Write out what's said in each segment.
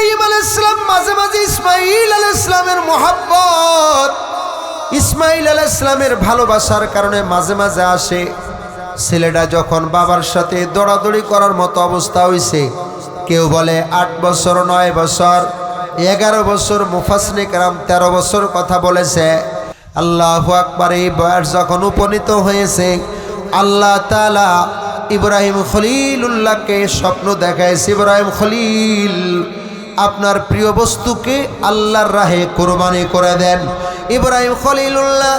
ইব্রাহিম আলাইহিস সালাম মাঝে মাঝে ইসমাঈল আলাইহিস সালামের মোহাব্বত, ইসমাঈল আলাইহিস সালামের ভালোবাসার কারণে মাঝে মাঝে আসে। ছেলেটা যখন বাবার সাথে দৌড়াদৌড়ি করার মতো অবস্থা হয়েছে, কেউ বলে 8 বছর, 9 বছর, 11 বছর, মুফাসসিরিন কেরাম 13 বছর কথা বলেছে। আল্লাহু আকবার। এই বয়স যখন উপনীত হয়েছে, আল্লাহ তাআলা ইব্রাহিম খলিলুল্লাহকে স্বপ্ন দেখাইছে, ইব্রাহিম খলিল আপনার প্রিয় বস্তুকে আল্লাহর রাহে কুরবানি করে দেন। ইব্রাহিম খলিলুল্লাহ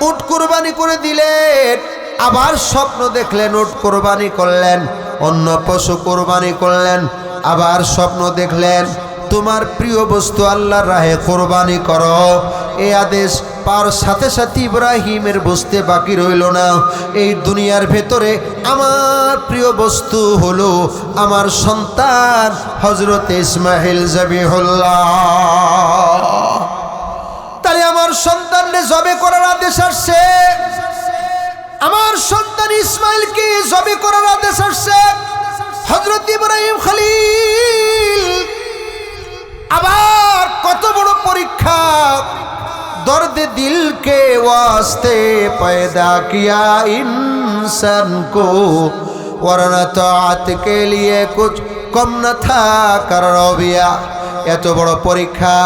উট কুরবানি করে দিলেন, আবার স্বপ্ন দেখলেন উট কুরবানি করলেন, অন্য পশু কুরবানি করলেন, আবার স্বপ্ন দেখলেন তোমার প্রিয় বস্তু আল্লাহর রাহে কুরবানি করো। এই আদেশ পাওয়ার সাথে সাথে ইব্রাহিমের বুঝতে বাকি রইল না, এই দুনিয়ার ভেতরে আমার প্রিয় বস্তু হলো আমার সন্তান হযরত ইসমাঈল যাবিহুল্লাহ। তাই আমার সন্তানকে জবে করার আদেশ আসছে, আমার সন্তান ইসমাঈলকে জবে করার আদেশ আসছে। হযরত ইব্রাহিম খলিল আবার কত বড় পরীক্ষা, दर्द दिल के वास्ते पैदा किया इंसान को, वरना ताअत के लिए कुछ कम न था कर रबिया। এত বড় পরীক্ষা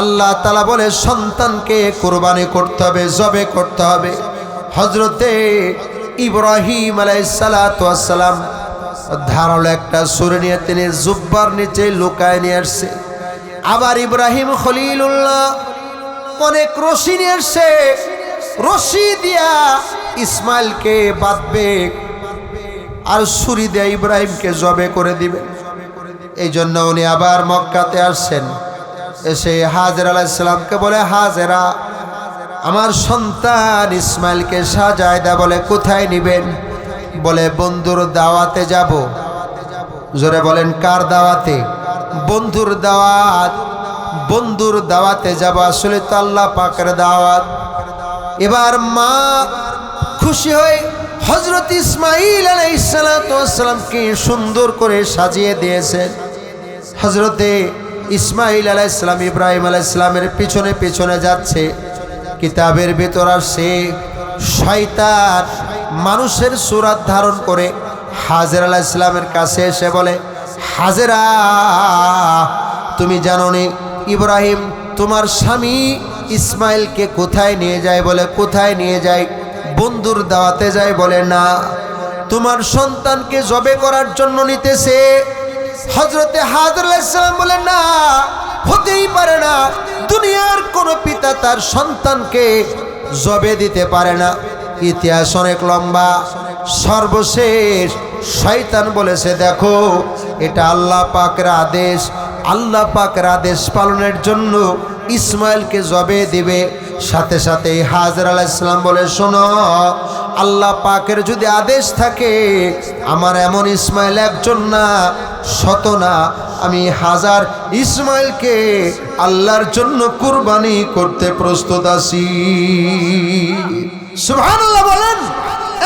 আল্লাহ তাআলা বলে সন্তানকে কুরবানি করতে হবে, জবে করতে হবে। হযরতে ইব্রাহিম আলাইহিস সালাতু ওয়াস সালাম ধারালো একটা ছুরি নিয়ে তিনি জুব্বার নিচে লুকায় নিয়ে আসছে। আবার ইব্রাহিম খলিলুল্লাহ অনেক রশি নিয়ে আসছে, রশি দিয়া ইসমাইলকে বাঁধবে আর ছুরি দিয়ে ইব্রাহিমকে জবে করে দিবে। এই জন্য উনি আবার মক্কাতে আসছেন, এসে হাজেরা আলাইহিস সালামকে বলে, হাজেরা আমার সন্তান ইসমাইলকে সাজায়দা বলে কোথায় নিবেন? বলে বন্ধুর দাওয়াতে যাব। জোরে বলেন কার দাওয়াতে? বন্ধুর দাওয়াত। বন্ধুর দাওয়াতে যাব, আসলে তো আল্লাহ পাকের দাওয়াত। এবার মা খুশি হয়ে হযরত ইসমাঈল আলাইহিস সালাতু ওয়াস সালামকে সুন্দর করে সাজিয়ে দিয়েছেন। হযরতে ইসমাঈল আলাইহিস সালাম ইব্রাহিম আলাইহিস সালামের পিছনে পিছনে যাচ্ছে। কিতাবের ভিতর আসছে শয়তান মানুষের সূরত ধারণ করে হাজেরা আলাইহিস সালামের কাছে এসে বলে, হাজেরা তুমি জানো নি ইব্রাহিম তোমার স্বামী ইসমাইলকে কোথায় নিয়ে যায়? বলে কোথায় নিয়ে যায়? বন্ধুর দাওয়াতে যায়। বলে না, তোমার সন্তানকে জবে করার জন্য নিতেছে। হযরতে হাজেরা আলাইহিস সালাম বলে না, হতেই পারে না, দুনিয়ার কোনো পিতা তার সন্তানকে জবে দিতে পারে না। ইতিহাস অনেক লম্বা। সর্বশেষ শয়তান বলেছে, দেখো এটা আল্লাহ পাকের আদেশ, আল্লাহ পাকের আদেশ পালনের জন্য ইসমাইলকে জবে দিবে। সাথে সাথে হাজেরা আলাইহিস সালাম বলে, শোনো, আল্লাহ পাকের যদি আদেশ থাকে, আমার এমন ইসমাইল একজন না, শত না, আমি হাজার ইসমাইলকে আল্লাহর জন্য কুরবানি করতে প্রস্তুত আছি। সুবহানাল্লাহ বলেন,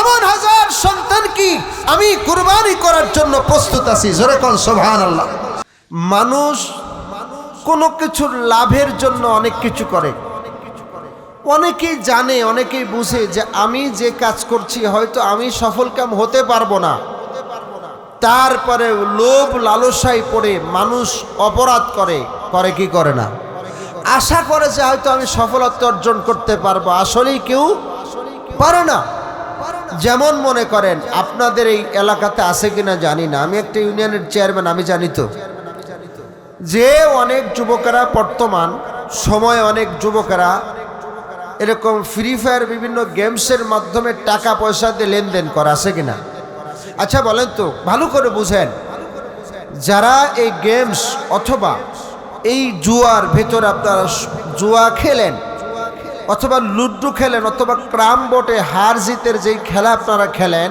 এমন হাজার সন্তান কি আমি কুরবানি করার জন্য প্রস্তুত আছি। জোরে কোন সুবহানাল্লাহ। মানুষ কোনো কিছুর লাভের জন্য অনেক কিছু করে। অনেকেই জানে, অনেকেই বুঝে যে আমি যে কাজ করছি হয়তো আমি সফলকাম হতে পারবো না, তারপরে লোভ লালসায় পড়ে মানুষ অপরাধ করে। করে কি করে না? আশা করে যে হয়তো আমি সফলতা অর্জন করতে পারবো, আসলেই কেউ পারে না। যেমন মনে করেন আপনাদের এই এলাকাতে আছে কিনা জানি না, আমি একটা ইউনিয়নের চেয়ারম্যান, আমি জানি তো যে অনেক যুবকেরা বর্তমান সময়ে অনেক যুবকেরা এরকম ফ্রি ফায়ার বিভিন্ন গেমসের মাধ্যমে টাকা পয়সা দিয়ে লেনদেন করে, আছে কিনা? আচ্ছা বলেন তো, ভালো করে বুঝেন, যারা এই গেমস অথবা এই জুয়ার ভেতর আপনারা জুয়া খেলেন অথবা লুড্ডু খেলেন অথবা ক্রাম বোর্ডে হার জিতের যেই খেলা আপনারা খেলেন,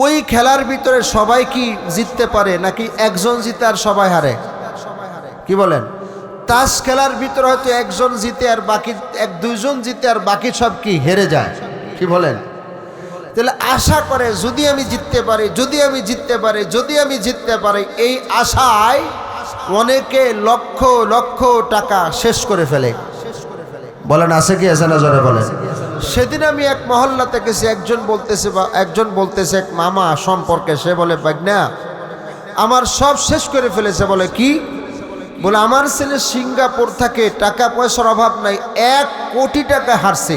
ওই খেলার ভিতরে সবাই কি জিততে পারে নাকি একজন জিতে আর সবাই হারে? কি বলেন? তাস খেলার ভিতরে হয়তো একজন জিতে আর বাকি এক দুইজন জিতে আর বাকি সব কি হেরে যায়। কি বলেন? তাহলে আশা করে যদি আমি জিততে পারি, যদি আমি জিততে পারি, যদি আমি জিততে পারি, এই আশায় অনেকে লক্ষ লক্ষ টাকা শেষ করে ফেলে। বলেন আছে কি আছে না জোরে বলেন। সেদিন আমি এক মহল্লাতে গেছি, একজন বলতেছে এক মামা সম্পর্কে, সে বলে ভাগনা আমার সব শেষ করে ফেলেছে। বলে কি? বলে আমার ছেলে সিঙ্গাপুর থাকে, টাকা পয়সার অভাব নাই, 1 কোটি টাকা হারছে।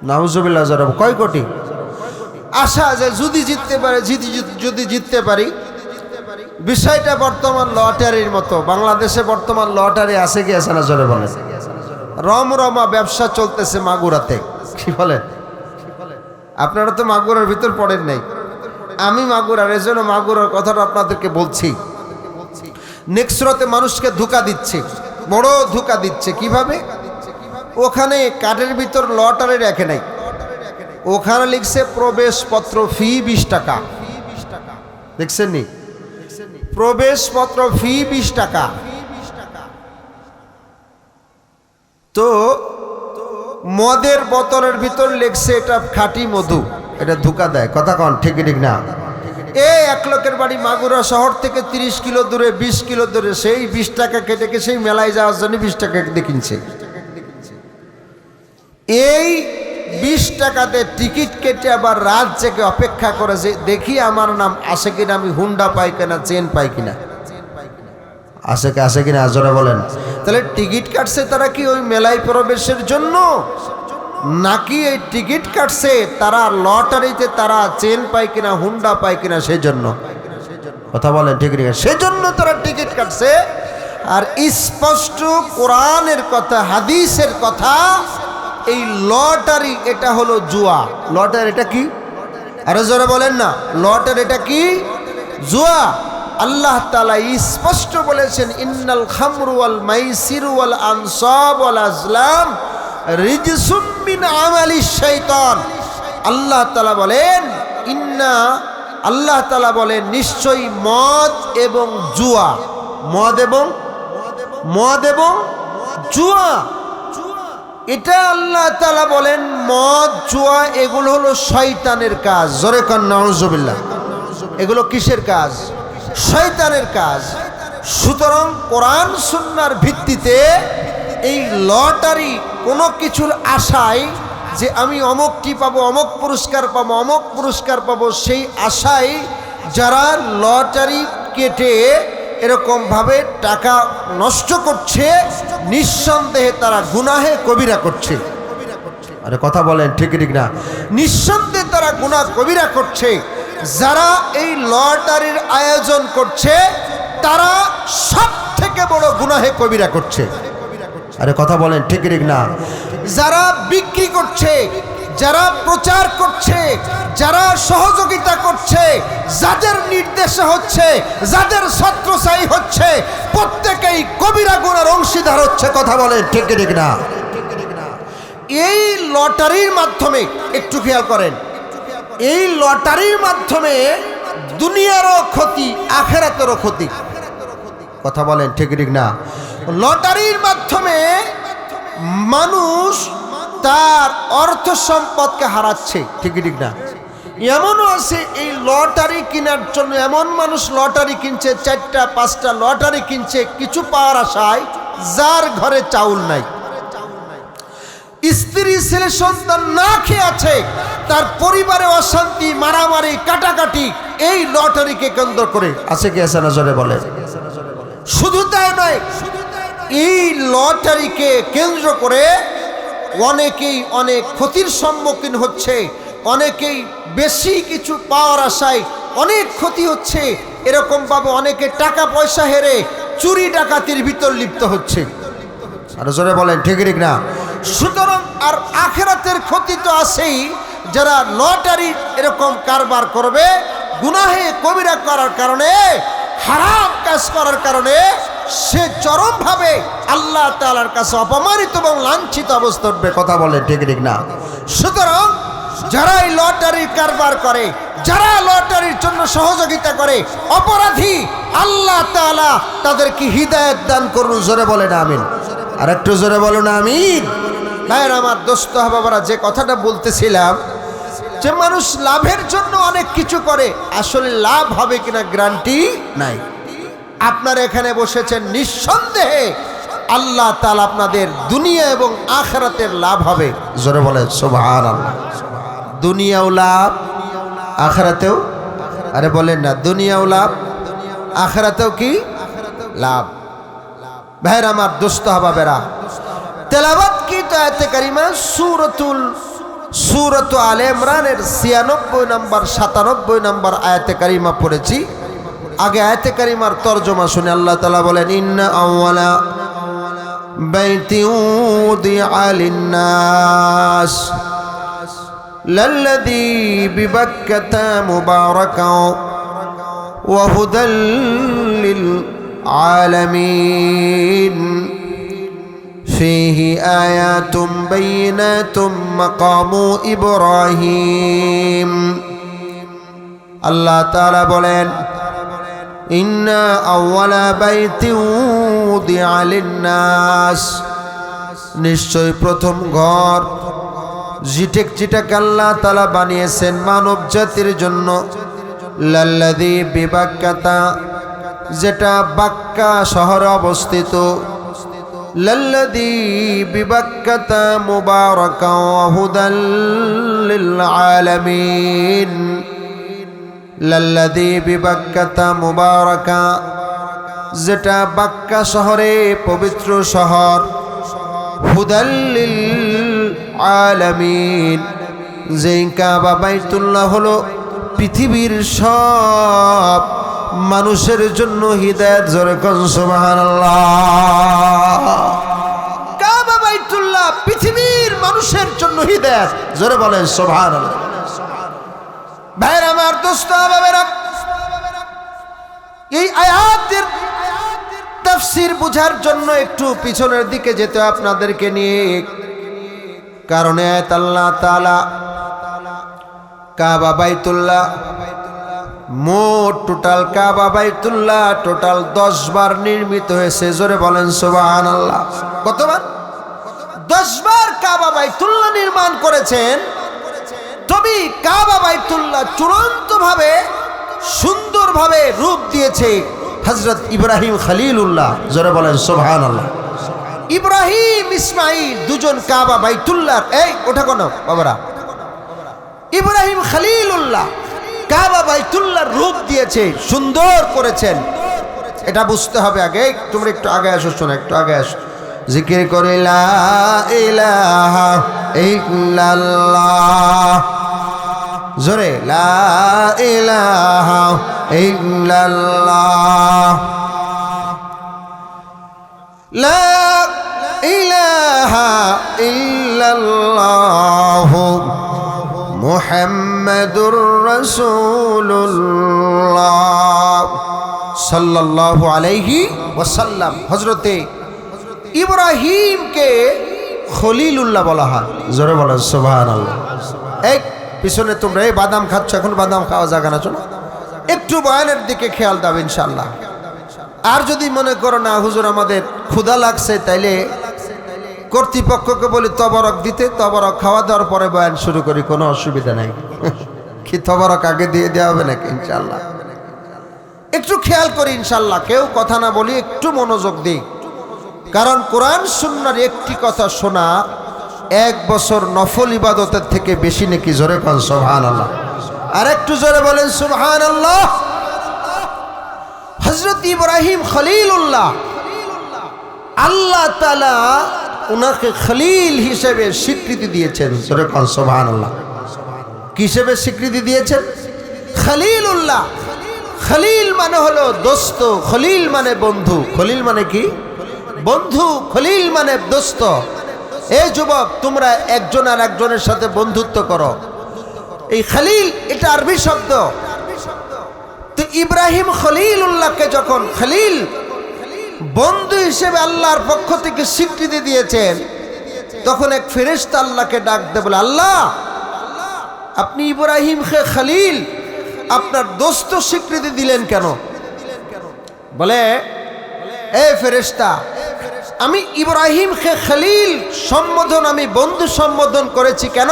নাউজুবিল্লাহ। কয় কোটি? আশা যে যদি জিততে পারে, যদি জিততে পারি। বিষয়টা বর্তমান লটারির মতো। বাংলাদেশে বর্তমান লটারি আছে কি আছে না জোরে বলেন। রমরমা ব্যবসা চলতেছে মাগুরাতে। কি বলেন? আপনারা তো মাগুরার ভিতর পড়েন নাই, আমি মাগুরার, এজন্য মাগুরার কথাটা আপনাদেরকে বলছি। নেক্সরতে মানুষকে ধোঁকা দিচ্ছে, বড় ধোঁকা দিচ্ছে। কিভাবে? ওখানে কার্ডের ভিতর লটারি রেখে নাই, ওখানে লিখছে প্রবেশপত্র ফি 20 টাকা। দেখছেন নি? প্রবেশপত্র ফি 20 টাকা। তো মদের বোতলের ভিতর লিখছে এটা খাঁটি মধু। এটা ধোঁকা দেয়। কথা কন ঠিক ঠিক না? এক লোকের বাড়ি মাগুরা শহর থেকে 30 কিলো দূরে, 20 কিলো দূরে, সেই 20 টাকা কেটে সেই মেলায় যাওয়ার জন্য 20 টাকা দিয়ে কিনছে। এই 20 টাকাতে টিকিট কেটে আবার রাত জেগে অপেক্ষা করে যে দেখি আমার নাম আসে কিনা, আমি হুন্ডা পাই কিনা, চেন পাই কিনা। আসে কিনা জোরে বলেন। তাহলে টিকিট কাটছে তারা কি ওই মেলায় প্রবেশের জন্য, নাকি এই টিকিট কাটছে তারা লটারিতে তারা চেন পায় কিনা, হুন্ডা পায় কিনা সেই জন্য? কথা বলেন ঠিক ঠিক। সেজন্য তারা টিকিট কাটছে। আর স্পষ্ট কোরআনের কথা, হাদিসের কথা, এই লটারি এটা হলো জুয়া। লটারি এটা কি? আরে জোরে বলেন না। লটারি এটা কি? জুয়া। আল্লাহ তাআলা স্পষ্ট বলেছেন ইন্নাল খামরু ওয়াল মাইসিরু ওয়াল আনসাব ওয়াল আজলাম রিজসুম মিন আমালিশ শাইতান। আল্লাহ তাআলা বলেন নিশ্চয়ই মদ এবং জুয়া, মদ এবং জুয়া, এটা আল্লাহ তাআলা বলেন মদ জুয়া এগুলো হলো শয়তানের কাজ। জোরে কান নাউজুবিল্লাহ। এগুলো কিসের কাজ? শয়তানের কাজ। সুতরাং কোরআন সুন্নাহর ভিত্তিতে এই লটারি কোনো কিছুর আশায় যে আমি অমুকটি পাবো, অমুক পুরস্কার পাবো, সেই আশায় যারা লটারি কেটে এরকমভাবে টাকা নষ্ট করছে, নিঃসন্দেহে তারা গুনাহে কবিরা করছে। আরে কথা বলেন ঠিক ঠিক না? নিঃসন্দেহে তারা গুনাহ কবিরা করছে। যারা এই লটারির আয়োজন করছে তারা সব থেকে বড় গুনাহে কবিরা করছে। আরে কথা বলেন ঠিক ঠিক না? যারা বিক্রি করছে, যারা প্রচার করছে, যারা সহযোগিতা করছে, যাদের নির্দেশে হচ্ছে, যাদের ছত্রছায়াই হচ্ছে, প্রত্যেকেই কবিরা গুনার অংশীদার হচ্ছে। কথা বলেন ঠিক ঠিক না? এই লটারির মাধ্যমে একটু খেয়াল করেন, এই লটারির মাধ্যমে দুনিয়ারও ক্ষতি, আখিরাতেরও ক্ষতি। কথা বলেন ঠিক ঠিক না? লটারির মাধ্যমে মানুষ তার অর্থ সম্পদকে হারাচ্ছে। ঠিক ঠিক না? এমনও আছে এই লটারি কেনার জন্য এমন মানুষ লটারি কিনছে, 4টা 5টা লটারি কিনছে কিছু পাওয়ার আশায়, যার ঘরে চাউল নাই, স্ত্রী ছেলে সন্তান না খেয়ে আছে, তার পরিবারে অশান্তি, মারামারি, কাটাকাটি এই লটারিকে কেন্দ্র করে। আছে কি আছে না জোরে বলে? শুধু তাই নয়, এই লটারিকে কেন্দ্র করে অনেকেই অনেক ক্ষতির সম্মুখীন হচ্ছে, অনেকেই বেশি কিছু পাওয়ার আশায় অনেক ক্ষতি হচ্ছে। এরকমভাবে অনেকে টাকা পয়সা হেরে চুরি ডাকাতির ভিতর লিপ্ত হচ্ছে। আর জোরে বলেন ঠিক ঠিক না? সুতরাং আর আখিরাতের ক্ষতি তো আছেই। যারা লটারি এরকম কারবার করবে, গুনাহে কবিরা করার কারণে, হারাম কাজ করার কারণে সে চরমভাবে আল্লাহ তাআলার কাছে অপমানিত এবং লাঞ্ছিত অবস্থা উঠবে। কথা বলে ঠিক ঠিক না? সুতরাং যারা এই লটারির কারবার করে, যারা লটারির জন্য সহযোগিতা করে, অপরাধী, আল্লাহ তাআলা তাদেরকে হিদায়াত দান করুন। জোরে বলেন আমিন। আর একটু জোরে বলুন আমিন। ভাইয়ের আমার, দোস্ত বাবারা, যে কথাটা বলতেছিলাম যে মানুষ লাভের জন্য অনেক কিছু করে, আসলে লাভ হবে কিনা গ্যারান্টি নাই। আপনারা এখানে বসেছেন, নিঃসন্দেহে আল্লাহ তাআলা আপনাদের দুনিয়া এবং আখিরাতের লাভ হবে। জোরে বলেন সুবহানাল্লাহ। দুনিয়াও লাভ, আখিরাতেও, আরে বলেন না, দুনিয়াও লাভ, আখিরাতেও কি লাভ। ভাইরা আমার, দোস্ত হাবাবেরা, তেলাওয়াত কি তো আয়াতে কারিমা সূরাত আলে ইমরানের 96 নম্বর 97 নম্বর আয়াতে কারিমা পড়েছি। আগে আয়াতে কারিমার তরজমা শুনে আল্লাহ তাআলা বলেন, ইন্না আউয়ালা বাইতি উদিআ লিন-নাস লাল্লাযী বিবাক্কাতা মুবারাকাও ওয়া হুদাল লিল আলামিন ফীহি আয়াতুম বাইয়িনাতুম মাকামু ইব্রাহিম। আল্লাহ তাআলা বলেন, ইন্না আউয়ালা বাইতি উদিআ লিন-নাস, নিশ্চয় প্রথম ঘর যেটাকে আল্লাহ তাআলা বানিয়েছেন মানব জাতির জন্য, লাল্লাযী বিবাক্কাতা, যেটা বাক্কা শহরে অবস্থিত, লাল্লাযী বিবাক্কাতা মুবারাকা ওয়া হুদাল লিল আলামিন, লাল্লাযী বিবাক্কাতা মুবারাকা, যেটা বাক্কা শহরে পবিত্র শহর, হুদাল লিল আলামিন, যেই কাবা বাইতুল্লাহ হলো পৃথিবীর সব মানুষের জন্য হিদায়াত। জোরে কোন সুবহানাল্লাহ। কাবা বাইতুল্লাহ পৃথিবীর মানুষের জন্য হিদায়াত। জোরে বলেন সুবহানাল্লাহ। ভাইরা আমার, দোস্ত বাবারা, এই আয়াতের তাফসীর বোঝার জন্য একটু পিছনের দিকে যেতে আপনাদেরকে নিয়ে, কারণ আয়াত আল্লাহ তাআলা কাবা বাইতুল্লাহ মোট টোটাল কাবা বাইতুল্লাহ টোটাল 10 বার নির্মিত হয়েছে। জোরে বলেন সুবহানাল্লাহ। কতবার? 10 বার কাবা বাইতুল্লাহ নির্মাণ করেছেন। তবে কাবা বাইতুল্লাহ চূড়ান্তভাবে সুন্দরভাবে রূপ দিয়েছে হযরত ইব্রাহিম খলিলুল্লাহ। জোরে বলেন সুবহানাল্লাহ। ইব্রাহিম ইসমাইল দুজন কাবা বাইতুল্লাহ, এই ওঠা কোন বাবারা, ইব্রাহিম খলিলুল্লাহ কাবা বাইতুল্লাহর রূপ দিয়েছে, সুন্দর করেছেন। এটা বুঝতে হবে আগে। তোমরা একটু আগে আসো, শোনো, একটু আগে আসো। জিকির করে লা ইলাহা ইল্লাল্লাহ, জোরে লা ইলাহা ইল্লাল্লাহ, লা ইলাহা ইল্লাল্লাহ মুহাম্মাদুর রাসূলুল্লাহ সাল্লাল্লাহু আলাইহি ওয়াসাল্লাম। হযরতে ইব্রাহিমকে খলিলুল্লাহ বলা হয়। জোরে বলেন সুবহানাল্লাহ। এই পিছনে তোমরা এই বাদাম খাচ্ছ, এখন বাদাম খাওয়া যাবে না, চলো একটু বয়ানের দিকে খেয়াল দাও ইনশাআল্লাহ। আর যদি মনে করো না হুজুর আমাদের ক্ষুধা লাগছে, তাইলে কর্তৃপক্ষকে বলি তবরক দিতে, তবরক খাওয়া দেওয়ার পরে বয়ান শুরু করি, কোনো অসুবিধা নাই। কি তবরক আগে দিয়ে দেওয়া হবে নাকি? ইনশাআল্লাহ একটু খেয়াল করি ইনশাআল্লাহ, কেউ কথা না বলি, একটু মনোযোগ দিই। কারণ কোরআন সুন্নাহর একটি কথা শোনা 1 বছর নফল ইবাদতের থেকে বেশি নাকি। জোরে কোন সুবহানাল্লাহ। আর একটু জোরে বলেন সুবহানাল্লাহ। হযরত ইব্রাহিম খলিলুল্লাহ, আল্লাহ তাআলা উনাকে খলিল হিসেবে স্বীকৃতি দিয়েছেন। জোরে কোন সুবহানাল্লাহ। কি হিসেবে স্বীকৃতি দিয়েছেন? খলিলুল্লাহ। খলিল মানে হলো দোস্ত, খলিল মানে বন্ধু। খলিল মানে কি? বন্ধু। খলিল মানে দোস্ত। এই যুবক, তোমরা একজন আর একজনের সাথে বন্ধুত্ব করো। এই খলিল এটা আরবি শব্দ। তো ইব্রাহিম খলিলুল্লাহকে যখন খলিল বন্ধু হিসেবে আল্লাহর পক্ষ থেকে স্বীকৃতি দিয়েছেন, তখন এক ফেরেশতা আল্লাহকে ডাক দেয়, বলে আল্লাহ আপনি ইব্রাহিমকে খলিল, আপনার দোস্ত স্বীকৃতি দিলেন কেন? বলে এ ফেরেশতা, আমি ইব্রাহিমকে খলিল সম্বোধন, আমি বন্ধু সম্বোধন করেছি কেন?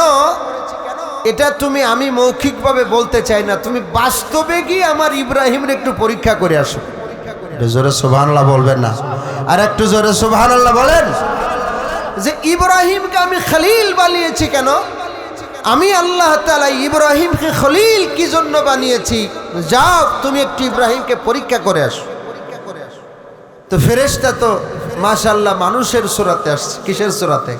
এটা তুমি আমি মৌখিকভাবে বলতে চাই না, তুমি বাস্তবে গিয়ে আমার ইব্রাহিমের একটু পরীক্ষা করে আসো। জোরে সুবহানাল্লাহ বলবেন না? আর একটু জোরে সুবহানাল্লাহ বলেন। যে ইব্রাহিমকে আমি খলিল বানিয়েছি কেন? আমি আল্লাহ তাআলা ইব্রাহিমকে খলিল কি জন্য বানিয়েছি? যাও তুমি একটু ইব্রাহিমকে পরীক্ষা করে আসো। তো ফেরেশতা তো মাশাআল্লাহ মানুষের সূরাতে আসছে। কিসের সূরাতে?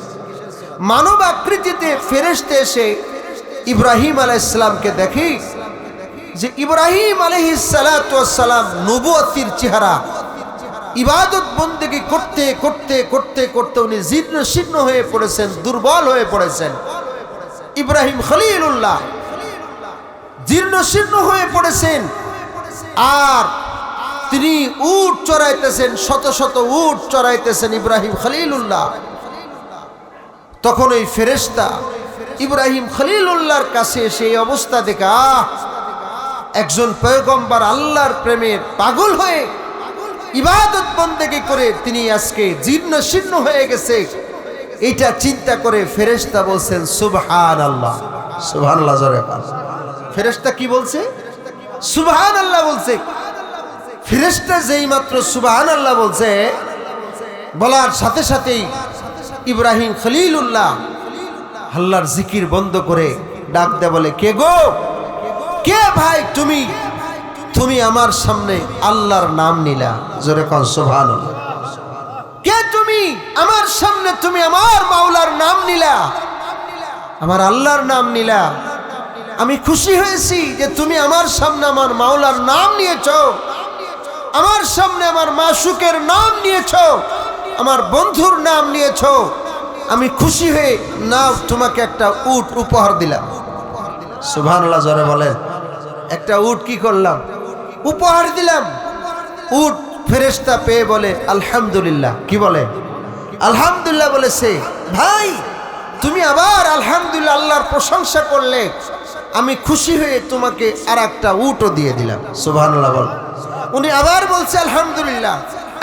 মানব আকৃতিতে ফেরেশতা এসে ইব্রাহিম আলাইহিস সালামকে দেখি যে ইব্রাহিম আলাইহিস সালাতু ওয়াস সালাম নবুয়তির চেহারা, ইবাদত বন্দেগী করতে করতে করতে করতে উনি জীর্ণ শীর্ণ হয়ে পড়েছেন, দুর্বল হয়ে পড়েছেন। ইব্রাহিম খলিলুল্লাহ জীর্ণ শীর্ণ হয়ে পড়েছেন, আর তিনি উট চড়াইতেছেন, শত শত উট চড়াইতেছেন ইব্রাহিম খলিলুল্লাহ। তখন ওই ফেরেশতা ইব্রাহিম খলিলুল্লাহর কাছে এসে এই অবস্থা দেখে একজন পয়গম্বর আল্লাহর প্রেমের পাগল হয়ে ইবাদত বন্দেগী করে তিনি আজকে জীর্ণ শীর্ণ হয়ে গেছে, এটা চিন্তা করে ফেরেশতা বলছেন সুবহানাল্লাহ। সুবহানাল্লাহ জোরে বল। ফেরেশতা কি বলছে? সুবহানাল্লাহ বলছে। ফেরেশতা যেই মাত্র সুবহানাল্লাহ বলছে, বলার সাথে সাথেই ইব্রাহিম খলিলুল্লাহ আল্লাহর জিকির বন্ধ করে ডাক দেয়, বলে কে গো, কে ভাই তুমি? তুমি আমার সামনে আল্লাহর নাম নিলা। জোরে কোন সুবহানাল্লাহ। কে তুমি? আমার সামনে তুমি আমার মাওলার নাম নিলা, আমার আল্লাহর নাম নিলা। আমি খুশি হয়েছি যে তুমি আমার সামনে আমার মাওলার নাম নিয়েছো, আমার সামনে আমার মাশুকের নাম নিয়েছো, আমার বন্ধুর নাম নিয়েছো। আমি খুশি হয়ে নাও তোমাকে একটা উট উপহার দিলাম। সুবহানাল্লাহ জোরে বলেন। একটা উট কি করলাম? উপহার দিলাম। উট ফেরেশতা পেয়ে বলে আলহামদুলিল্লাহ। কি বলে? আলহামদুলিল্লাহ বলেছে। ভাই তুমি আবার আলহামদুলিল্লাহ আল্লাহর প্রশংসা করলে, আমি খুশি হয়ে তোমাকে আর একটা উটও দিয়ে দিলাম। সুবহানাল্লাহ বল। উনি আবার বলছে আলহামদুলিল্লাহ,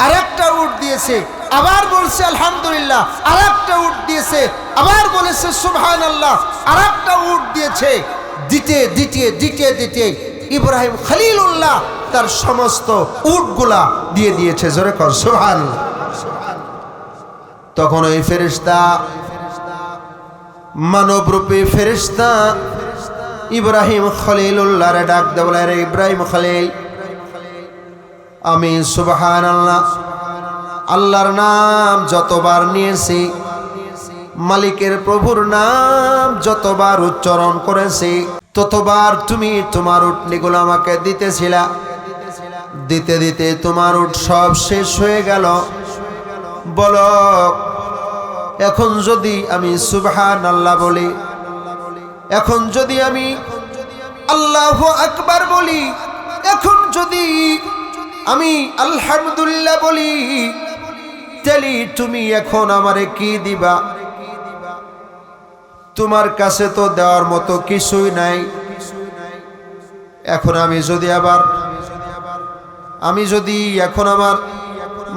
আর একটা উট দিয়েছে। আবার বলছে আলহামদুলিল্লাহ, আর একটা উট দিয়েছে। আবার বলেছে সুবহানাল্লাহ, আর একটা উট দিয়েছে। দিতে দিতে দিতে দিতে ইব্রাহিম খলিলুল্লাহ তার সমস্ত উটগুলা দিয়ে দিয়েছে। জোরে কর সুবহানাল্লাহ। তখন ওই ফেরেশতা, মানবরূপী ফেরেশতা ইব্রাহিম খলিলুল্লাহরে ডাক দেয়, বলে রে ইব্রাহিম খলিল, আমি সুবহানাল্লাহ আল্লাহর নাম যতবার নিয়েছি, মালিকের প্রভুর নাম যতবার উচ্চারণ করেছি, ততবার তুমি তোমার উটনিগুলো আমাকে দিতেছিলা। দিতে দিতে তোমার উট সব শেষ হয়ে গেল। বলো এখন যদি আমি সুবহানাল্লাহ বলি, এখন যদি আমি আল্লাহু আকবার বলি, এখন যদি আমি আলহামদুলিল্লাহ বলি, তাহলে তুমি এখন আমারে কি দিবা? তোমার কাছে তো দেওয়ার মতো কিছুই নাই। এখন আমি যদি এখন আমার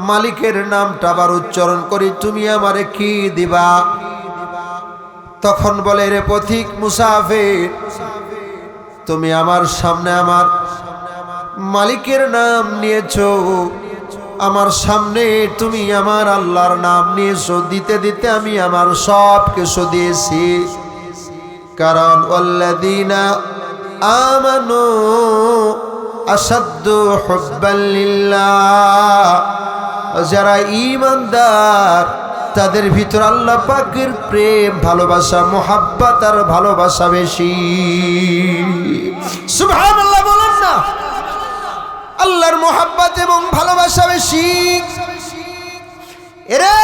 মালিকের নামটা আবার উচ্চারণ করি, তুমি আমারে কি দিবা? তখন বলে রে পথিক মুসাফির, তুমি আমার সামনে আমার মালিকের নাম নিয়েছো, আমার সামনে তুমি আমার আল্লাহর নাম নিয়েছো। দিতে দিতে আমি আমার সব কিছু দিয়েছি। কারণ ওয়াল্লাযীনা আমানু আশাদ্দু হুব্বান লিল্লাহ, যারা ঈমানদার তাদের ভিতর আল্লাহ পাকের প্রেম, ভালোবাসা, মুহাব্বত আর ভালোবাসা বেশি। সুবহানাল্লাহ বলেন না? আল্লাহর মুহাব্বত এবং ভালোবাসা বেশি। এরে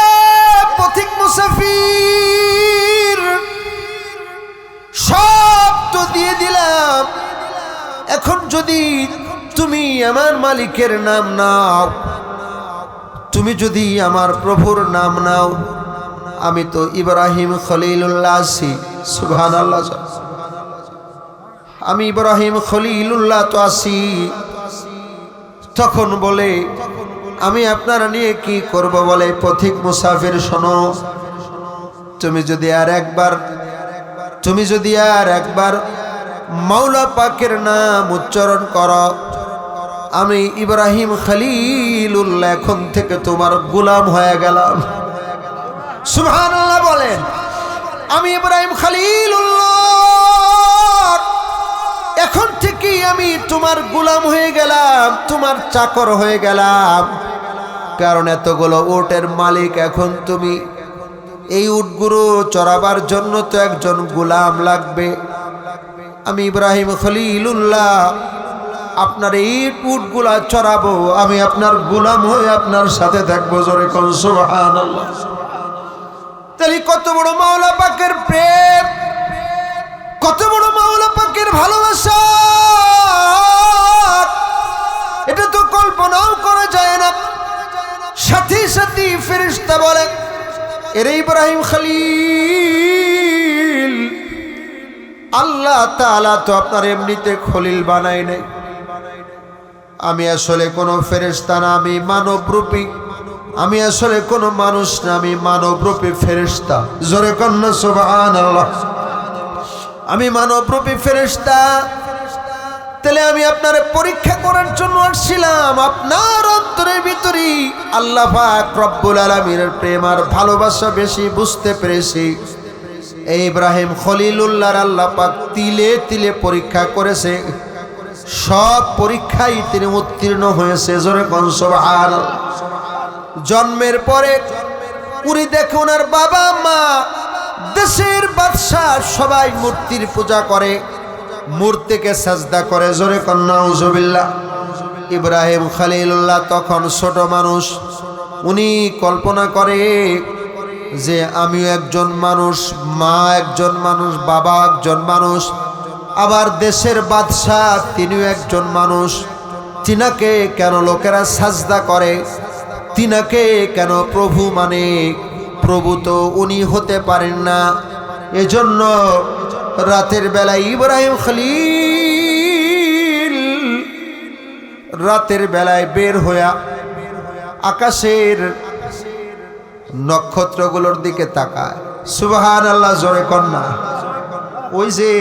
পথিক মুসাফির, সব তো দিয়ে দিলাম, এখন যদি তুমি আমার মালিকের নাম নাও, তুমি যদি আমার প্রভুর নাম নাও, আমি তো ইব্রাহিম খলিলুল্লাহ আছি। সুবহানাল্লাহ। আমি ইব্রাহিম খলিলুল্লাহ তো আছি। তখন বলে আমি আপনারা নিয়ে কি করব? বলে পথিক মুসাফির শোনো, তুমি যদি আর একবার মাওলা পাকের নাম উচ্চারণ করো, আমি ইব্রাহিম খলিলুল্লাহ এখন থেকে তোমার গোলাম হয়ে গেলাম। সুবহানাল্লাহ বলেন। আমি ইব্রাহিম খলিলুল্লাহ এখন থেকে আমি তোমার গোলাম হয়ে গেলাম, তোমার চাকর হয়ে গেলাম। কারণ এতগুলো উটের মালিক এখন তুমি। এই উটগুলো চড়াবার জন্য তো একজন গোলাম লাগবে। আমি ইব্রাহিম খলিলুল্লাহ আপনার এই উটগুলা চড়াবো, আমি আপনার গোলাম হয়ে আপনার সাথে থাকবো। জোরে কোন সুবহানাল্লাহ। তাহলে কত বড় মাওলা পাকের প্রেম, কত বড় মাওলা পাকের ভালোবাসা, এটা তো কল্পনাও করা যায় না। সাথে সাথে ফেরেশতা বলে, এরে ইব্রাহিম খলিল, আল্লাহ তাআলা তো আপনার এমনিতে খলিল বানায় নাই। আমি আসলে কোনো ফেরেশতা না, আমি মানবরূপী। আমি আসলে কোনো মানুষ না, আমি মানবরূপী ফেরেশতা। জোরে কন্না সুবহানাল্লাহ। আমি মানবরূপী ফেরেশতা। তাহলে আমি আপনার পরীক্ষা করার জন্য আসছিলাম। আপনার অন্তরের ভিতরে আল্লাহ পাক রব্বুল আলামিনের প্রেম আর ভালোবাসা বেশি বুঝতে পেরেছি। এই ইব্রাহিম খলিলুল্লাহর আল্লাহ পাক তিলে তিলে পরীক্ষা করেছে, সব পরীক্ষায় তিনি উত্তীর্ণ হয়েছে। জোরে কোন সুবহানাল্লাহ। জন্মের পরে উনি দেখে ওনার বাবা মা, দেশের বাদশা সবাই মূর্তির পূজা করে, মূর্তিকে সাজদা করে। জোরে কোন নাউজুবিল্লাহ। ইব্রাহিম খলিলুল্লাহ তখন ছোট মানুষ। উনি কল্পনা করে যে আমিও একজন মানুষ, মা একজন মানুষ, বাবা একজন মানুষ, আবার দেশের বাদশা তিনিও একজন মানুষ। তিনাকে কেন লোকেরা সাজদা করে, তিনাকে কেন প্রভু মানে? প্রভু তো উনি হতে পারেন না। এজন্য রাতের বেলায় ইব্রাহিম খলিল রাতের বেলায় বের হইয়া আকাশের নক্ষত্রগুলোর দিকে তাকায়। সুবহানাল্লাহ। জোরে কন্যা। ওই যে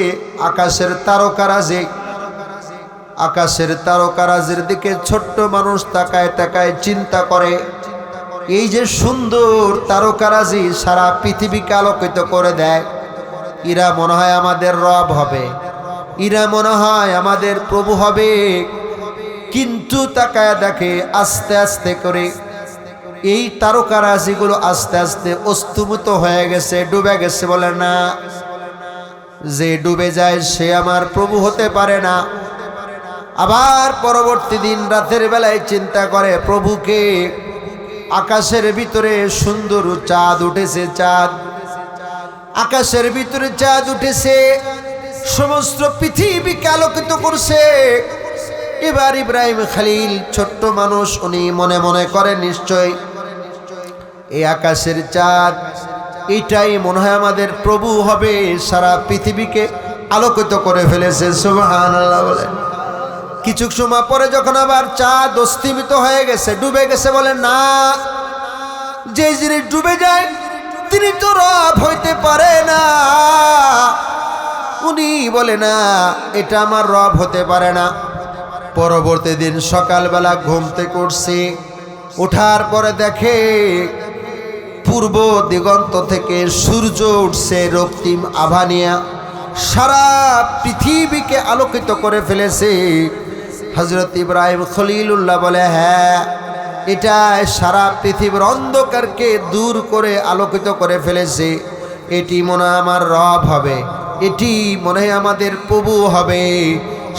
আকাশের তারকারাজের দিকে ছোট্ট মানুষ তাকায় তাকায় চিন্তা করে, এই যে সুন্দর তারকারাজি সারা পৃথিবীকে আলোকিত করে দেয়, এরা মনে হয় আমাদের রব হবে, এরা মনে হয় আমাদের প্রভু হবে। কিন্তু তাকায় দেখে আস্তে আস্তে করে এই তারকারাজিগুলো আস্তে আস্তে অস্তমিত হয়ে গেছে, ডুবে গেছে। বলে না, যে ডুবে যায় সে আমার প্রভু হতে পারে না। আবার পরবর্তী দিন রাতের বেলায় চিন্তা করে, প্রভুকে আকাশের ভিতরে সুন্দর চাঁদ উঠেছে, আকাশের ভিতরে চাঁদ উঠেছে, সমস্ত পৃথিবীকে আলোকিত করছে। এবার ইব্রাহিম খলিল ছোট্ট মানুষ, উনি মনে মনে করে নিশ্চয় এই আকাশের চাঁদ এটাই মনে হয় আমাদের প্রভু হবে, সারা পৃথিবীকে আলোকিত করে ফেলেছে। সুবহানাল্লাহ বলে। কিছু সময় পরে যখন আবার চাঁদ অস্তমিত হয়ে গেছে, ডুবে গেছে, বলে না, যে জিনিস ডুবে যায় তিনি তো রব হইতে পারে না। উনি বলে না, এটা আমার রব হতে পারে না। পরবর্তী দিন সকালবেলা ঘুম থেকে উঠছে, ওঠার পরে দেখে পূর্ব দিগন্ত থেকে সূর্য উঠছে রক্তিম আভা নিয়ে, সারা পৃথিবীকে আলোকিত করে ফেলেছে। হযরত ইব্রাহিম খলিলুল্লাহ বলে, হ্যাঁ, এটা সারা পৃথিবীর অন্ধকারকে দূর করে আলোকিত করে ফেলেছে। এটি মনে হয় আমার রব হবে, এটি মনে হয় আমাদের প্রভু হবে।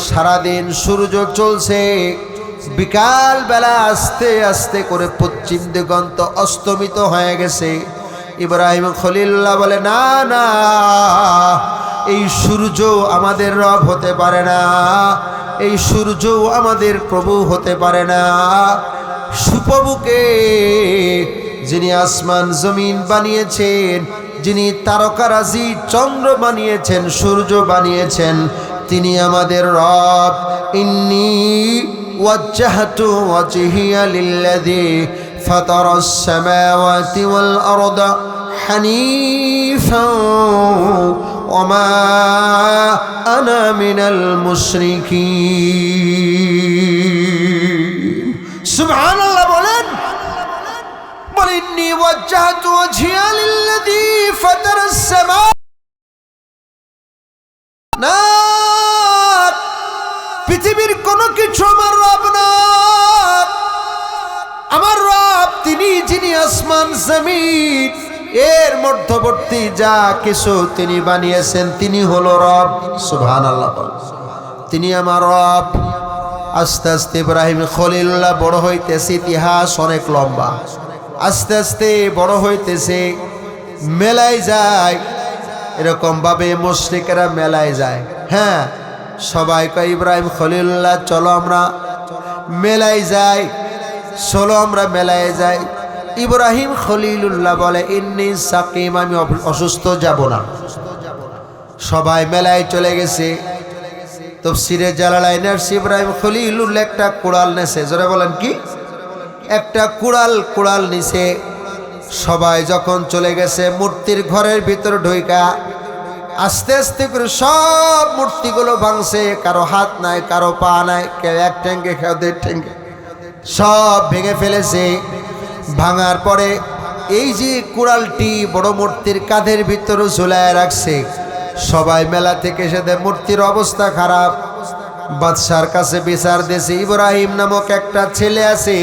সারাদিন সূর্য চলছে, বিকাল বেলা আস্তে আস্তে করে পশ্চিম দিগন্ত অস্তমিত হয়ে গেছে। ইব্রাহিম খলিলুল্লাহ বলে, না না, এই সূর্য আমাদের রব হতে পারে না, এই সূর্য আমাদের প্রভু হতে পারে না। সুপ্রভুকে, যিনি আসমান জমিন বানিয়েছেন, যিনি তারকারাজি চন্দ্র বানিয়েছেন, সূর্য বানিয়েছেন, তিনি আমাদের রব। ইন্নী ওয়াজ্জাহতু ওয়াজহিয়া লিল্লাযী ফাতারাস সামাওয়াতি ওয়াল আরদা হানিফাও ওয়া মা আনা মিনাল মুশরিকিন। সুবহানাল্লাহ বলেন। বলেন ইন্নী ওয়াজ্জাহতু ওয়াজহিয়া লিল্লাযী ফাতারাস সামাওয়াত, পৃথিবীর কোনো কিছু আমার রব না, আমার রব তিনি যিনি আসমান জমিন এর মধ্যবর্তী যা কিছু তিনি বানিয়েছেন তিনি হলো রব। সুবহানাল্লাহ, তিনি আমার রব। আস্তে আস্তে ইব্রাহিম খলিলুল্লাহ বড় হইতেছে, ইতিহাস অনেক লম্বা। আস্তে আস্তে বড় হইতেছে, মেলায় যায়, এরকম ভাবে মুশরিকেরা মেলায় যায়। হ্যাঁ, সবাই কয় ইব্রাহিম খলিলুল্লাহ চলো আমরা মেলায় যাই, চলো আমরা মেলায় যাই। ইব্রাহিম খলিলুল্লাহ বলে ইন্নী সাকিম, আমি অসুস্থ, যাব না। সবাই মেলায় চলে গেছে। তাফসীরে জালালাইনের ইব্রাহিম খলিলুল্লাহ একটা কুড়াল নেছে, জোরে বলেন কি? একটা কুড়াল নিছে। সবাই যখন চলে গেছে মূর্তির ঘরের ভিতর ঢুইকা আস্তে আস্তে করে সব মূর্তিগুলো ভাঙছে। কারো হাত নাই, কারো পা নাই, কেউ এক ঠ্যাঙ্গে, কেউ দেড় ঠ্যাঙ্গে, সব ভেঙে ফেলেছে। ভাঙার পরে এই যে কুড়ালটি বড় মূর্তির কাঁধের ভিতরে ঝুলায় রাখছে। সবাই মেলা থেকে এসে মূর্তির অবস্থা খারাপ। বাদশার কাছে বিচার দিয়েছে, ইব্রাহিম নামক একটা ছেলে আছে,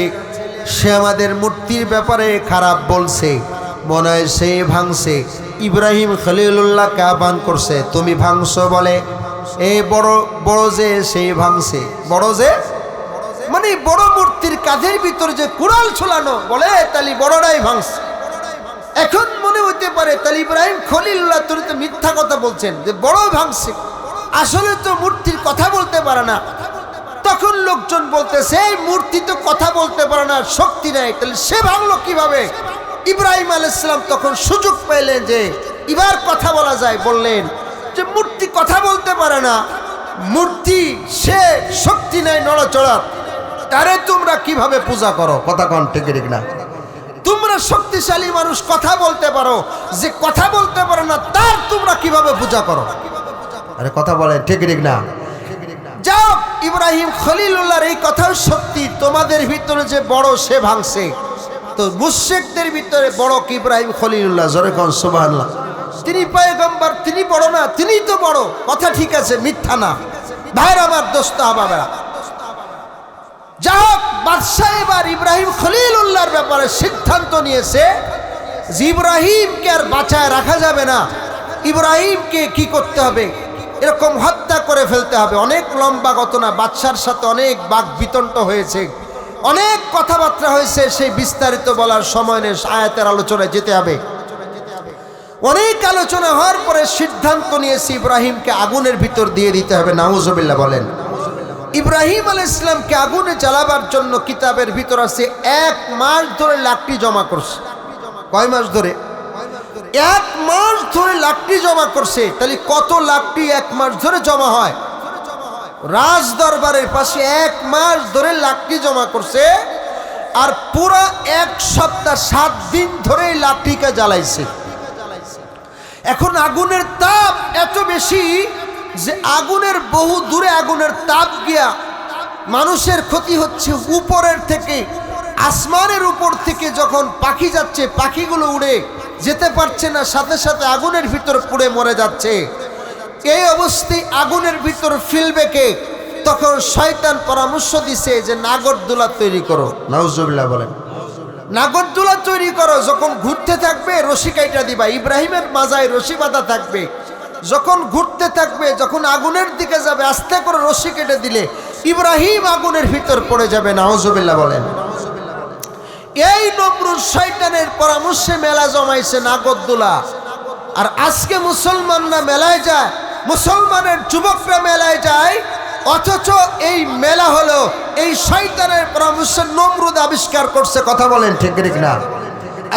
সে আমাদের মূর্তির ব্যাপারে খারাপ বলছে, মনে হয় সে ভাঙছে। ইব্রাহিম খলিলুল্লাহকে আহ্বান করছে, তুমি ভাঙছো বলে? এই বড় যে সেই ভাঙছে। বড় যে মানে বড় মূর্তির কাঁধের ভিতর যে কুড়াল ঝুলানো, বলে তাহলে বড়রাই ভাঙছে। এখন মনে হইতে পারে তাহলে ইব্রাহিম খলিলুল্লাহ তুমি তো মিথ্যা কথা বলছেন যে বড় ভাঙছে, আসলে তো মূর্তির কথা বলতে পারে না। তখন লোকজন বলতেছে এই মূর্তি তো কথা বলতে পারে না, শক্তি নাই, তাহলে সে ভাঙলো কিভাবে? ইব্রাহিম আলাইহিস সালাম তখন সুযোগ পেলেন যে এবার কথা বলা যায়। বললেন যে মূর্তি কথা বলতে পারে না, মূর্তি সে শক্তি নাই নড়াচড়ার, তারে তোমরা কিভাবে পূজা করো? কথা কন ঠিক ঠিক না? তোমরা শক্তিশালী মানুষ, কথা বলতে পারো, যে কথা বলতে পারো না তার তোমরা কিভাবে পূজা করো? আরে কথা বলে ঠিক ঠিক না? যাও, ইব্রাহিম খলিলুল্লাহর এই কথাও সত্যি, তোমাদের ভিতরে যে বড় সে ভাঙছে। তো মুশরিকদের ভিতরে বড় কি ইব্রাহিম খলিলুল্লাহ? জোরে কোন সুবহানাল্লাহ। তিনি পয়গম্বর, তিনি বড় না? তিনিই তো বড়। কথা ঠিক আছে, মিথ্যা না। ভাইর আমার, দোস্ত আবাবেরা, যাও, বাদশাহ এবার ইব্রাহিম খলিলুল্লাহর ব্যাপারে সিদ্ধান্ত নিয়েছে যে ইব্রাহিমকে আর বাঁচায় রাখা যাবে না, ইব্রাহিমকে কি করতে হবে? এরকম হত্যা করে ফেলতে হবে। অনেক লম্বা ঘটনা, বাদশার সাথে অনেক বাক বিতণ্ড হয়েছে, অনেক কথাবার্তা হয়েছে, সেই বিস্তারিত বলার সময় নেই, আয়াতের আলোচনায় যেতে হবে। অনেক আলোচনা হওয়ার পরে সিদ্ধান্ত নিয়েছে ইব্রাহিমকে আগুনের ভিতর দিয়ে দিতে হবে। নাউজুবিল্লাহ বলেন। ইব্রাহিম আলাইহিস সালামকে আগুনে জ্বালাবার জন্য কিতাবের ভিতর আছে 1 মাস ধরে লাকড়ি জমা করছে। কয় মাস ধরে? 1 মাস ধরে লাকড়ি জমা করছে। তাহলে কত লাকড়ি 1 মাস ধরে জমা হয়? রাজ দরবারের পাশে 1 মাস ধরে লাকড়ি জমা করছে, আর পুরা 1 সপ্তাহ 7 দিন ধরে লাকড়িকে জ্বালাইছে। এখন আগুনের তাপ এত বেশি যে আগুনের বহু দূরে আগুনের তাপ গিয়া মানুষের ক্ষতি হচ্ছে। উপরের থেকে, আসমানের উপর থেকে যখন পাখি যাচ্ছে, পাখিগুলো উড়ে যেতে পারছে না, সাথে সাথে আগুনের ভিতর পুড়ে মরে যাচ্ছে। এই অবস্থায় আগুনের ভিতর ফেলবে কে? তখন শয়তান পরামর্শ দিছে যে নাগরদোলা তৈরি করো। নাউজুবিল্লাহ বলেন। নাগরদোলা তৈরি করো, যখন ঘুরতে থাকবে রশি কাইটা দিবা, ইব্রাহিমের মাজায় রশি বাঁধা থাকবে, যখন ঘুরতে থাকবে, যখন আগুনের দিকে যাবে আস্তে করে রশি কেটে দিলে ইব্রাহিম আগুনের ভিতর পড়ে যাবে। নাউজুবিল্লাহ বলেন। এই নমরুদ শয়তানের পরামর্শে মেলা জমাইছে নাগরদোলা। আর আজকে মুসলমানরা মেলায় যায়, মুসলমানের যুবকরা মেলায় যায়, অথচ এই মেলা হলো এই শয়তানের পরামর্শে নমরুদ আবিষ্কার করছে। কথা বলেন ঠিক ঠিক না?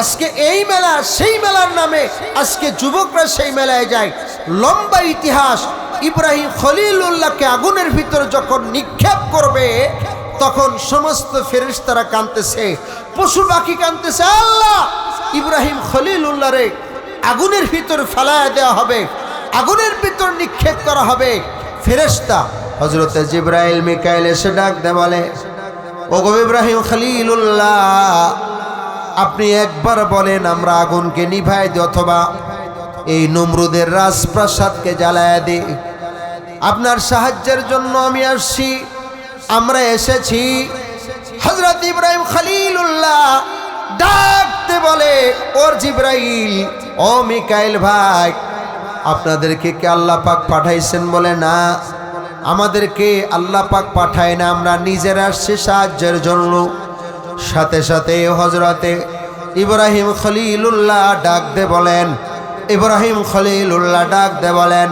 আজকে এই মেলা সেই মেলার নামে আজকে যুবকরা সেই মেলায় যায়। লম্বা ইতিহাস। ইব্রাহিম খলিলুল্লাহকে আগুনের ভিতর যখন নিক্ষেপ করবে তখন সমস্ত ফেরেশতারা কাঁদতেছে, পশু পাখি কাঁদতেছে, আল্লাহ ইব্রাহিম খলিলুল্লাহরে আগুনের ভিতর ফেলায় দেওয়া হবে, আগুনের ভিতর নিক্ষেপ করা হবে। ফেরেশতা হযরতে জিবরাইল মিকাইল এসে ডাক দেয়, বলে ওগো ইব্রাহিম খলিলুল্লাহ, আপনি একবার বলেন আমরা আগুনকে নিভাই দিই অথবা এই নমরুদের রাজপ্রাসাদকে জ্বালায় দিই। আপনার সাহায্যের জন্য আমি আসছি, আমরা এসেছি। হযরত ইব্রাহিম খলিলুল্লাহ ডাকতে বলে, ওর জিবরাইল, ও মিকাইল ভাই, আপনাদেরকে কে আল্লাহ পাক পাঠাইছেন? বলে না, আমাদেরকে আল্লাহ পাক পাঠায় না, আমরা নিজেরা আসছি সাহায্যের জন্য। সাথে সাথে হযরতে ইব্রাহিম খলিলুল্লাহ ডাক দে বলেন, ইব্রাহিম খলিলুল্লাহ ডাক দে বলেন,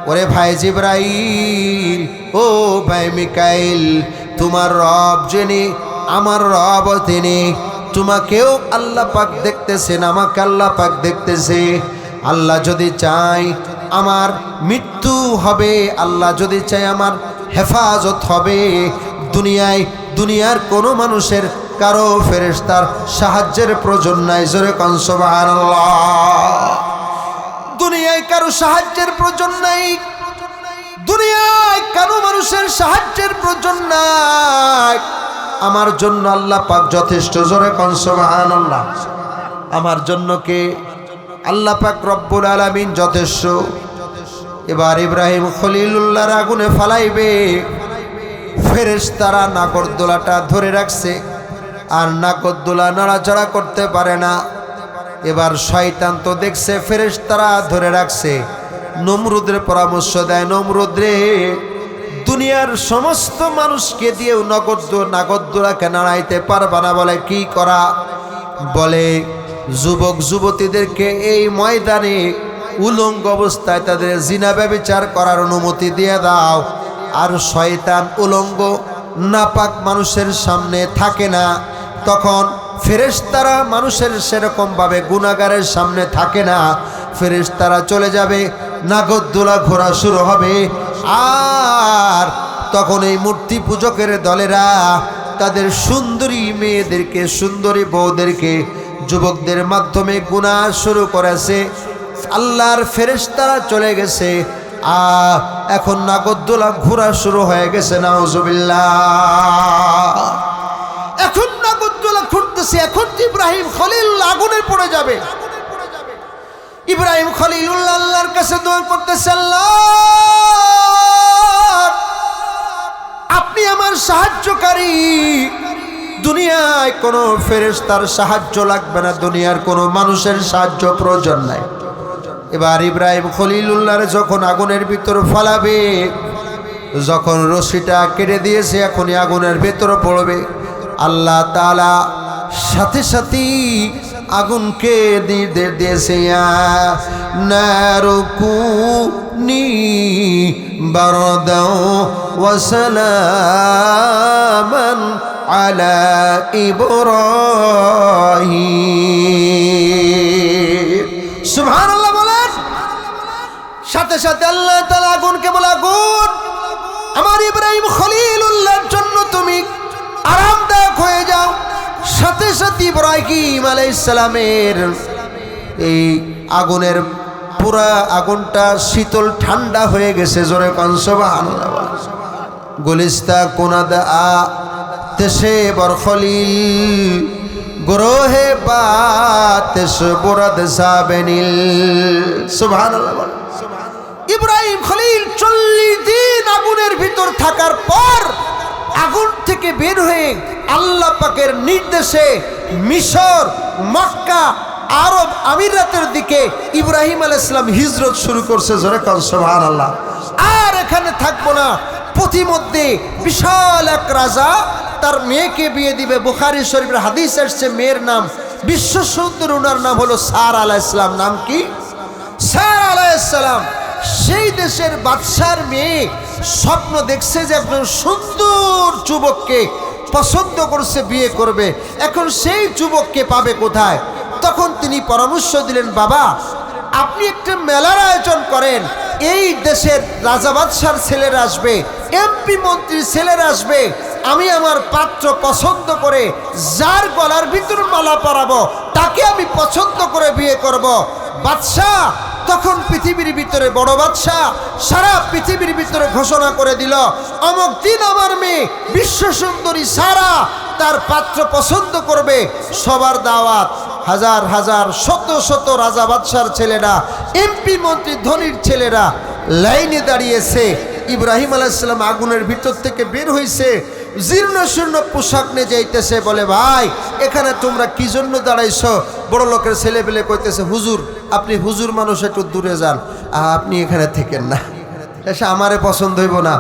ওরে ভাই জিবরাইল, ও ভাই মিকাইল, তোমার রব যিনি, আমার রব তিনি, তোমাকেও আল্লাহ পাক দেখতেছেন, আমাকে আল্লাহ পাক দেখতেছে। আল্লাহ যদি চায় আমার মৃত্যু হবে, আল্লাহ যদি চায় আমার হেফাজত হবে, দুনিয়ার কোনো মানুষের কারো ফেরেশতার সাহায্যের প্রয়োজন নাই। জোরে কোন সুবহানাল্লাহ। দুনিয়ায় কারো সাহায্যের প্রয়োজন নাই, দুনিয়ায় কারো মানুষের সাহায্যের প্রয়োজন নাই। আমার জন্য আল্লাহ পাক যথেষ্ট। জোরে কোন সুবহানাল্লাহ। আমার জন্য কে? আল্লাহ পাক রব্বুল আলামিন যথেষ্ট। এবার ইব্রাহিম খলিলুল্লাহর আগুনে ফালাইবে, ফেরেশতারা নাগরদোলাটা ধরে রাখছে, আর নাগরদোলা নাড়াচাড়া করতে পারে না। এবার শয়তান তো দেখছে ফেরেশতারা ধরে রাখছে, নমরুদের পরামর্শ দেয়, নমরুদ রে, দুনিয়ার সমস্ত মানুষকে দিয়েও নাগরদোলাকে নাড়াইতে পারবা না। বলে কি করা? বলে যুবক যুবতীদেরকে এই ময়দানে উলঙ্গ অবস্থায় তাদের জিনা ব্যভিচার করার অনুমতি দিয়ে দাও। আর শয়তান উলঙ্গ নাপাক মানুষের সামনে থাকে না, তখন ফেরেশতারা মানুষের সেরকমভাবে গুনাহগারের সামনে থাকে না। ফেরেশতারা চলে যাবে, নাগরদোলা ঘোরা শুরু হবে, আর তখন এই মূর্তি পূজকের দলেরা তাদের সুন্দরী মেয়েদেরকে, সুন্দরী বউদেরকে যুবকদের মাধ্যমে গুনাহ শুরু করেছে। আল্লাহর ফেরেশতারা চলে গেছে, এখন নাগরদোলা ঘোরা শুরু হয়ে গেছে। নাউজুবিল্লাহ। এখন নাগরদোলা ঘুরতেছে, এখন ইব্রাহিম খলিলুল্লাহ আগুনে পড়ে যাবে। ইব্রাহিম খলিলুল্লাহ আল্লাহর কাছে দোয়া করতেছে, আল্লাহ আপনি আমার সাহায্যকারী, দুনিয়ায় কোনো ফেরেশতার সাহায্য লাগবে না, দুনিয়ার কোনো মানুষের সাহায্য প্রয়োজন নাই। এবার ইব্রাহিম খলিলুল্লাহর যখন আগুনের ভিতর ফালাবে, যখন রশিটা কেটে দিয়েছে, এখনই আগুনের ভিতর পড়বে, আল্লাহ তাআলা সাথে সাথে আগুনকে নির্দেশ দিয়েছে, নারকুনি বারদাও ওয়া সালামান আলা ইব্রাহিম। সুবহানাল্লাহ বলেন। সাথে সাথে আল্লাহ তাআলা আগুনকে বলে, আগুন আমার ইব্রাহিম খলিলুল্লাহর জন্য তুমি আরামদায়ক হয়ে যাও। সাথে সাথে ইব্রাহিম আলাইহিস সালামের এই আগুনের পুরা আগুনটা শীতল ঠান্ডা হয়ে গেছে। জোরে কোন সুবহানাল্লাহ। গুলিস্তা কুনাদা তেসে বর খলিল গ্রহে বাতেস বুরাদ সাবেনিল। সুবহানাল্লাহ। ইব্রাহিম খলিল 40 দিন আগুনের ভিতর থাকার পর আগুন থেকে বের হয়ে আল্লাহ পাকের নির্দেশে মিশর, মক্কা, আরব আমিরাতের দিকে ইব্রাহিম আলাইহিস সালাম হিজরত শুরু করছে। জোরে কোন সুবহানাল্লাহ। আর এখানে থাকবো না, প্রতিমধ্যে বিশাল এক রাজা তার মেয়েকে বিয়ে দিবে। বুখারী শরীফের হাদিস আসছে, মেয়ের নাম বিশ্ব সুন্দর, ওনার নাম হলো সারা আলাইহিস সালাম। নাম কি? সারা আলাইহিস সালাম। সেই দেশের বাদশার মেয়ে স্বপ্ন দেখছে যে একজন সুন্দর যুবককে পছন্দ করছে, বিয়ে করবে। এখন সেই যুবককে পাবে কোথায়? তখন তিনি পরামর্শ দিলেন, বাবা আপনি একটা মেলার আয়োজন করেন, এই দেশের রাজা বাদশার ছেলেরা আসবে, এমপি মন্ত্রীর ছেলেরা আসবে, আমি আমার পাত্র পছন্দ করে যার গলার ভিতর মালা পরাবো তাকে আমি পছন্দ করে বিয়ে করব। বাদশাহ তখন পৃথিবীর ভিতরে বড় বাদশাহ সারা পৃথিবীর ভিতরে ঘোষণা করে দিল, অমুক দিন আমার মেয়ে বিশ্ব সুন্দরী সারা তার পাত্র পছন্দ করবে। সবার দাওয়াত, হাজার হাজার শত শত রাজা বাদশার ছেলেরা, এমপি মন্ত্রী ধনীর ছেলেরা লাইনে দাঁড়িয়েছে। ইব্রাহিম আলাইহিস সালাম আগুনের ভিতর থেকে বের হয়েছে, জীর্ণ শীর্ণ পোশাক নিয়ে যাইতেছে। বলে, ভাই এখানে তোমরা কি জন্য দাঁড়াইছো? বড় লোকের ছেলে পেলে কইতেছে, হুজুর আপনি হুজুর মানুষ, একটু দূরে যান, আপনি এখানে থেকেন না, এসে আমারে পছন্দ হইব না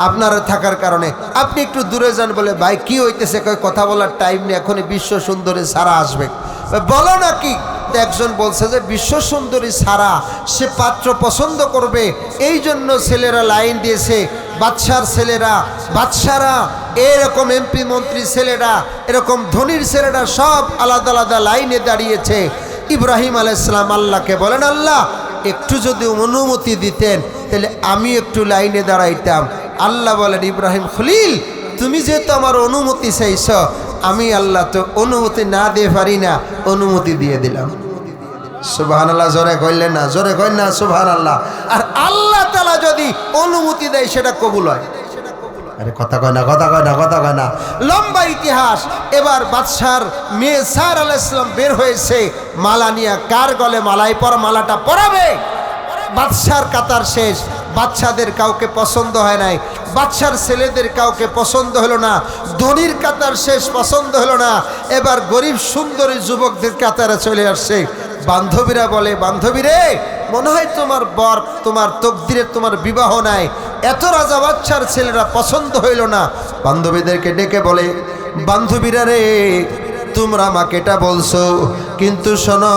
আপনার থাকার কারণে, আপনি একটু দূরে যান। বলে, ভাই কি হইতেছে? কথা বলার টাইম নেই, এখনই বিশ্ব সুন্দরী সারা আসবে। বলো নাকি? একজন বলছে যে বিশ্ব সুন্দরী সারা সে পাত্র পছন্দ করবে, এই জন্য ছেলেরা লাইন দিয়েছে। বাদশার ছেলেরা, বাদশারা, এরকম এমপি মন্ত্রী ছেলেরা, এরকম ধনীর ছেলেরা সব আলাদা আলাদা লাইনে দাঁড়িয়েছে। ইব্রাহিম আলাইহিস সালাম আল্লাহকে বলেন, আল্লাহ একটু যদি অনুমতি দিতেন তাহলে আমি একটু লাইনে দাঁড়াইতাম। আল্লাহ বলেন, ইব্রাহিম খলিল তুমি যেহেতু আমার অনুমতি চাইছ, আমি আল্লাহ তো অনুমতি না দিয়ে পারি না, অনুমতি দিয়ে দিলাম। সুবহানাল্লাহ, জোরে কইলেন না? জোরে কইন না সুবহানাল্লাহ। আর আল্লাহ তাআলা যদি অনুমতি দেয় সেটা কবুল হয়। আরে কথা কয় না, কথা কয় না, কথা কয় না। লম্বা ইতিহাস। এবার বাদশার মেয়ে সার আলাইহিস সালাম বের হয়েছে মালা নিয়ে। কার গলে মালাই পর মালাটা পরাবে? বাদশার কাতার শেষ, বাচ্চাদের কাউকে পছন্দ হয় নাই, বাচ্চার ছেলেদের কাউকে পছন্দ হলো না, ধনীর কাতার শেষ, পছন্দ হলো না। এবার গরিব সুন্দরী যুবকদের কাতারে চলে আসছে। বান্ধবীরা বলে, বান্ধবী রে মনে হয় তোমার বর, তোমার তকদিরে তোমার বিবাহ নাই, এত রাজা বাচ্চার ছেলেরা পছন্দ হইল না। বান্ধবীদেরকে ডেকে বলে, বান্ধবীরা রে তোমরা আমাকে এটা বলছো, কিন্তু শোনো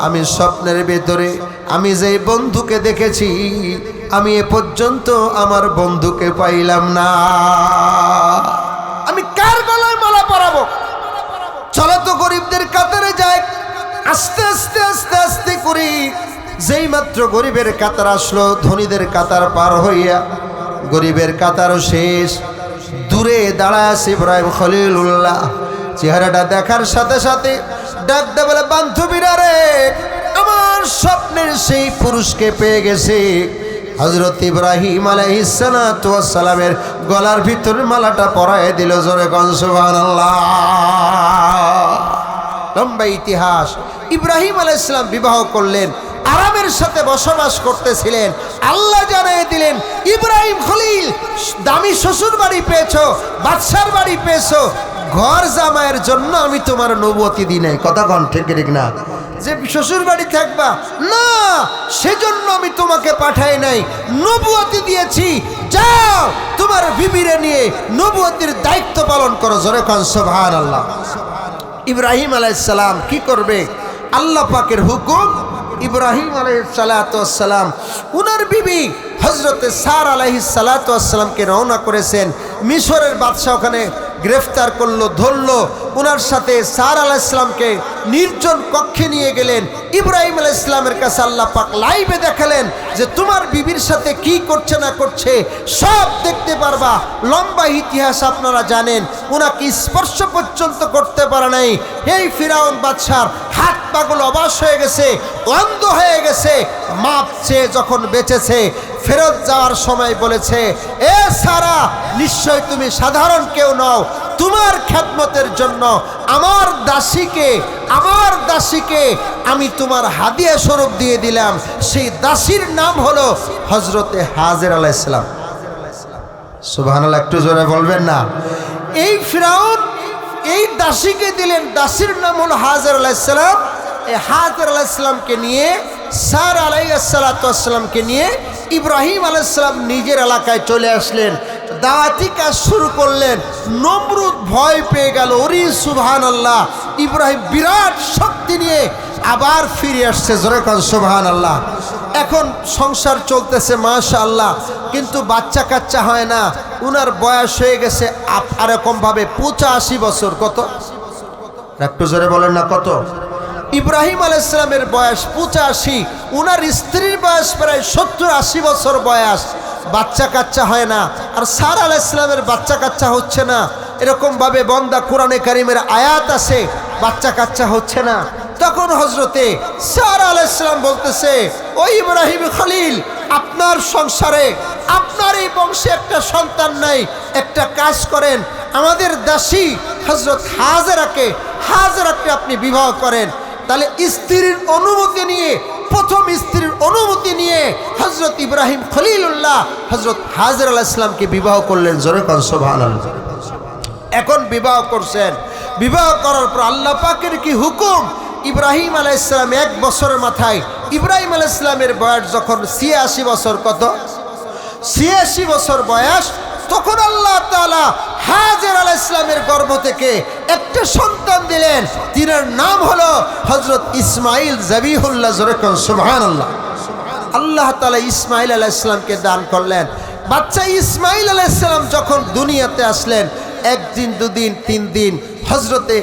আমি স্বপ্নের ভেতরে আমি যে বন্ধুকে দেখেছি, আমি এ পর্যন্ত আমার বন্ধুকে পাইলাম না। আমি কার গলায় মালা পরাবো? চলো তো গরিবদের কাতারে যাই। আস্তে আস্তে আস্তে আস্তে করি, যেই মাত্র গরিবের কাতার আসলো, ধনীদের কাতার পার হইয়া গরিবের কাতারও শেষ। দূরে দাঁড়ায় আছে ইব্রাহিম খলিলুল্লাহ। চেহারাটা দেখার সাথে সাথে ডাকতে বলে, বান্ধবীরা রে আমার স্বপ্নের সেই পুরুষকে পেয়ে গেছে। হযরত ইব্রাহিম আলাইহিস সালাতু ওয়াস সালামের গলার ভিতর মালাটা পরায় দিল। জোরে কোন সুবহানাল্লাহ। লম্বা ইতিহাস। ইব্রাহিম আলাইহিস সালাম বিবাহ করলেন, আরামের সাথে বসবাস করতেছিলেন। আল্লাহ জানিয়ে দিলেন, ইব্রাহিম খলিল দামি শ্বশুর বাড়ি পেয়েছো, বাদশার বাড়ি পেয়েছো, ঘর জামাইয়ের জন্য আমি তোমার নবুয়তি দিই নাই। কথা কন ঠিক ঠিক না? যে শ্বশুর বাড়ি থাকবা না, সেজন্য আমি তোমাকে পাঠাই নাই, নবুয়তি দিয়েছি। যাও তোমার বিবিরে নিয়ে নবুয়তির দায়িত্ব পালন করো। জোরে কোন সুবহানাল্লাহ। ইব্রাহিম আলাইহিস সালাম কি করবে? আল্লাহ পাকের হুকুম। ইব্রাহিম আলাইহিস সালাতু ওয়াস সালাম উনার বিবি হযরতে সারা আলাইহিস সালাতু ওয়াস সালামকে রওনা করেছেন। মিশরের বাদশা ওখানে গ্রেফতার করলো, ধরলো। ওনার সাথে সারা আলাইহিস সালামকে নির্জন কক্ষে নিয়ে গেলেন। ইব্রাহিম আলাইহিস সালামের কাছে আল্লাহ পাক লাইভে দেখালেন যে তোমার বিবির সাথে কি করছে না করছে সব দেখতে পারবা। লম্বা ইতিহাস আপনারা জানেন। ওনাকে স্পর্শ পর্যন্ত করতে পারে নাই। এই ফিরাউন বাদশার হাত পাগুলো অবাস হয়ে গেছে, অন্ধ হয়ে গেছে। মাপ চেয়ে যখন বেঁচেছে, ফেরত যাওয়ার সময় বলেছে, এ সারা নিশ্চয় তুমি সাধারণ কেউ নও, তোমার খেদমতের জন্য আমার দাসীকে আমি তোমার হাদিয়া স্বরূপ দিয়ে দিলাম। সেই দাসীর নাম হলো হযরতে হাজের আলাইহিস সালাম। সুবহানাল্লাহ, একটু জোরে বলবেন না? এই ফিরাউন এই দাসীকে দিলেন, দাসীর নাম হলো হাজের আলাইহিস সালাম। এই হাজের আলাইহিস সালামকে নিয়ে, সারা আলাইহিস সালাতু ওয়াস সালামকে নিয়ে ইব্রাহিম আলাইহিস সালাম নিজের এলাকায় চলে আসলেন। দাওয়াতি কাজ শুরু করলেন। নমরুদ ভয় পেয়ে গেল। ওরে সুবহানাল্লাহ, ইব্রাহিম বিরাট শক্তি নিয়ে আবার ফিরে আসছে। জোরে কোন সুবহানাল্লাহ। এখন সংসার চলতেছে মাশাআল্লাহ, কিন্তু বাচ্চা কাচ্চা হয় না। উনার বয়স হয়ে গেছে এরকম ভাবে 85 বছর। কত? একটু জোরে বলেন না, কত? ইব্রাহিম আলাইহিস সালামের বয়স 85, উনার স্ত্রীর বয়স প্রায় 70-80 বছর বয়স। বাচ্চা কাচ্চা হয় না। আর সারা আলাইহিস সালামের বাচ্চা কাচ্চা হচ্ছে না। এরকম ভাবে বন্দা কোরআনে কারিমের আয়াত আছে, বাচ্চা কাচ্চা হচ্ছে না। তখন হযরতে সারা আলাইহিস সালাম বলতেছে, ও ইব্রাহিম খলিল, আপনার সংসারে, আপনার এই বংশে একটা সন্তান নাই। একটা কাজ করেন, আমাদের দাসী হযরত হাজেরাকে আপনি বিবাহ করেন। তাহলে স্ত্রীর অনুমতি নিয়ে, প্রথম স্ত্রীর অনুমতি নিয়ে হযরত ইব্রাহিম খলিলুল্লাহ হযরত হাজেরা আলাইহিস সালামকে বিবাহ করলেন। জোরে কোন সুবহানাল্লাহ। এখন বিবাহ করছেন, বিবাহ করার পর আল্লাহ পাকের কি হুকুম, ইব্রাহিম আলাইহিস সালাম 1 বছরের মাথায়, ইব্রাহিম আলাইহিস সালামের বয়স যখন 86 বছর, কত 86 বছর বয়স, তখন আল্লাহ তাআলা হাজের আলাইহিস সালামের গর্ভ থেকে একটা সন্তান দিলেন, তিনার নাম হলো হযরত ইসমাইল জাবিহুল্লাহ। জোরে কোন সুবহানাল্লাহ। আল্লাহ তাআলা ইসমাইল আলাইহিস সালামকে দান করলেন। বাচ্চা ইসমাইল আলাইহিস সালাম যখন দুনিয়াতে আসলেন, 1 দিন 2 দিন 3 দিন হযরতে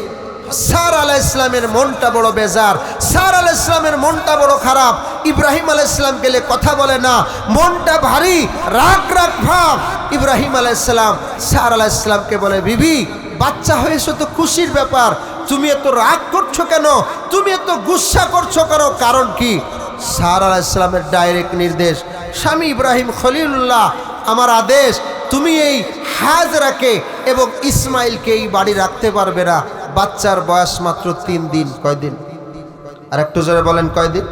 সারা আলাইহিস সালামের মনটা বড় বেজার, সারা আলাইহিস সালামের মনটা বড় খারাপ। ইব্রাহিম আলাইহিস সালাম গেলে কথা বলে না, মনটা ভারী, রাগ রাগ ভাব। ইব্রাহিম আলাইহিস সালাম সারা আলাইহিস সালামকে বলে, বিবি বাচ্চা হয়েছে তো খুশির ব্যাপার, তুমি এত রাগ করছো কেন, তুমি এত গুসা করছো কেন, কারণ কি? সারা আলাইহিস সালামের ডাইরেক্ট নির্দেশ, স্বামী ইব্রাহিম খলিলুল্লাহ, আমার আদেশ, তুমি এই হাজরাকে এবং ইসমাইলকে এই বাড়ি রাখতে পারবে না। বাচ্চার বয়স মাত্র 3 দিন। কয়দিন? আর একটু জোরে বলেন, কয়দিন?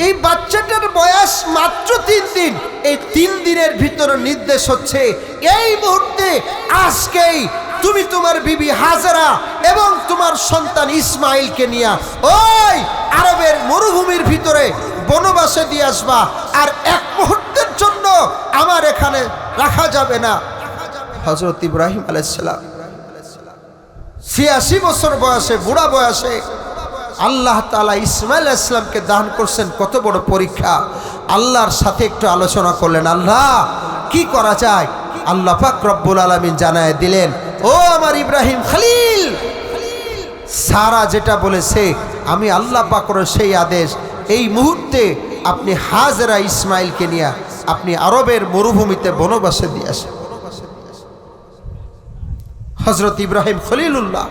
এই বাচ্চাটার বয়স মাত্র 3 দিন। এই 3 দিনের ভিতরে নির্দেশ হচ্ছে, এই মুহূর্তে আজকেই তুমি তোমার বিবি হাজরা এবং তোমার সন্তান ইসমাইলকে নিয়ে ওই আরবের মরুভূমির ভিতরে বনবাসে দিয়ে আসবা, আর 1 মুহূর্তের জন্য আমার এখানে রাখা যাবে না। হযরত ইব্রাহিম আলাইহিস সালাম 86 বছর বয়সে, বুড়া বয়সে আল্লাহ তাআলা ইসমাইল আলাইহিস সালামকে দান করছেন। কত বড় পরীক্ষা! আল্লাহর সাথে একটু আলোচনা করলেন, আল্লাহ কি করা যায়? আল্লাহ পাক রব্বুল আলামিন জানায় দিলেন, ও আমার ইব্রাহিম খলিল, সারা যেটা বলেছে আমি আল্লাহ পাকের সেই আদেশ, এই মুহূর্তে আপনি হাজরা ইসমাইলকে নিয়ে আপনি আরবের মরুভূমিতে বনবাসে দিয়ে আসেন। হযরত ইব্রাহিম খলিলুল্লাহ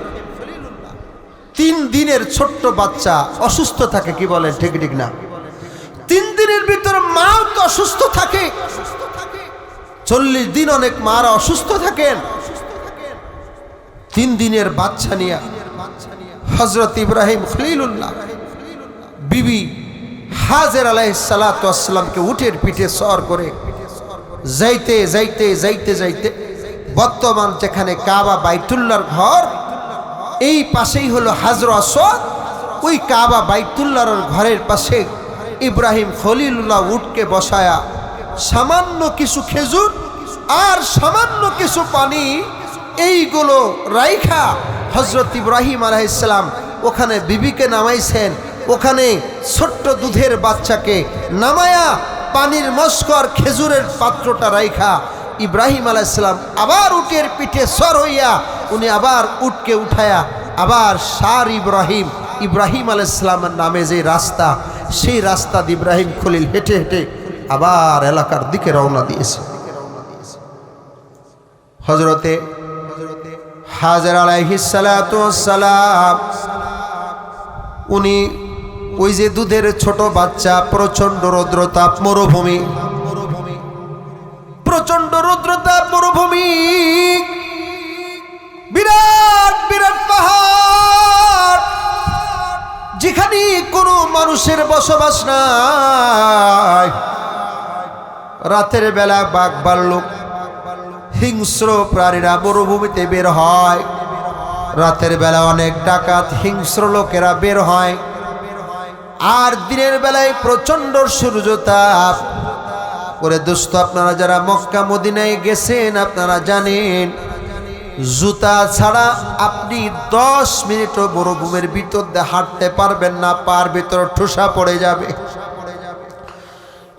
3 দিনের ছোট্ট বাচ্চা অসুস্থ থাকে, কি বলেন, ঠিক ঠিক না? 3 দিনের ভিতরে মাও তো অসুস্থ থাকে, 40 দিন অনেক মারা অসুস্থ থাকেন। 3 দিনের বাচ্চা নিয়ে হযরত ইব্রাহিম খলিলুল্লাহ বিবি হাজের আলাইহিস সালাতু ওয়াস সালামকে উটের পিঠে সওয়ার করে যাইতে যাইতে যাইতে যাইতে বর্তমান যেখানে কাবা বাইতুল্লাহর ঘর, এই পাশেই হলো হাজর আসওয়াদ, ওই কাবা বাইতুল্লাহর ঘরের পাশে ইব্রাহিম খলিলুল্লাহ উটকে বসায়া সামান্য কিছু খেজুর আর সামান্য কিছু পানি, এইগুলো রাইখা হযরত ইব্রাহিম আলাইহিস সালাম ওখানে বিবিকে নামাইছেন। ওখানে ছোট্ট দুধের বাচ্চাকে নামায়া পানির মস্কর খেজুরের পাত্রটা রাইখা ইব্রাহিম আলাইহিস সালাম আবার উটের পিঠে সর হইয়া উনি আবার উটকে উঠায়া আবার সার ইব্রাহিম আলাইহিস সালামের নামে যে রাস্তা, সেই রাস্তা দিয়ে ইব্রাহিম খলিল হেঁটে হেঁটে আবার এলাকার দিকে রওনা দিয়েছে। হযরতে হাজেরা আলাইহিস সালাতু ওয়াস সালাম উনি ওই যে দুধের ছোট বাচ্চা, প্রচন্ড রৌদ্রতাপ মরুভূমি, প্রচন্ড রৌদ্রতাপ মরুভূমি, বিরাট বিরাট পাহাড়, যেখানে কোনো মানুষের বসবাস নাই। রাতের বেলা বাঘ ভাল্লুক হিংস্র প্রাণীরা মরুভূমিতে বের হয়। রাতের বেলা অনেক ডাকাত হিংস্র লোকেরা বের হয়। আর দিনের বেলায় প্রচন্ড সূর্যতাপ করে। দোস্ত, আপনারা যারা মক্কা মদিনায় গেছেন আপনারা জানেন, জুতা ছাড়া আপনি 10 মিনিটও মরুভূমির ভিতর দিয়ে হাঁটতে পারবেন না, পার ভিতরে ঠোসা পড়ে যাবে।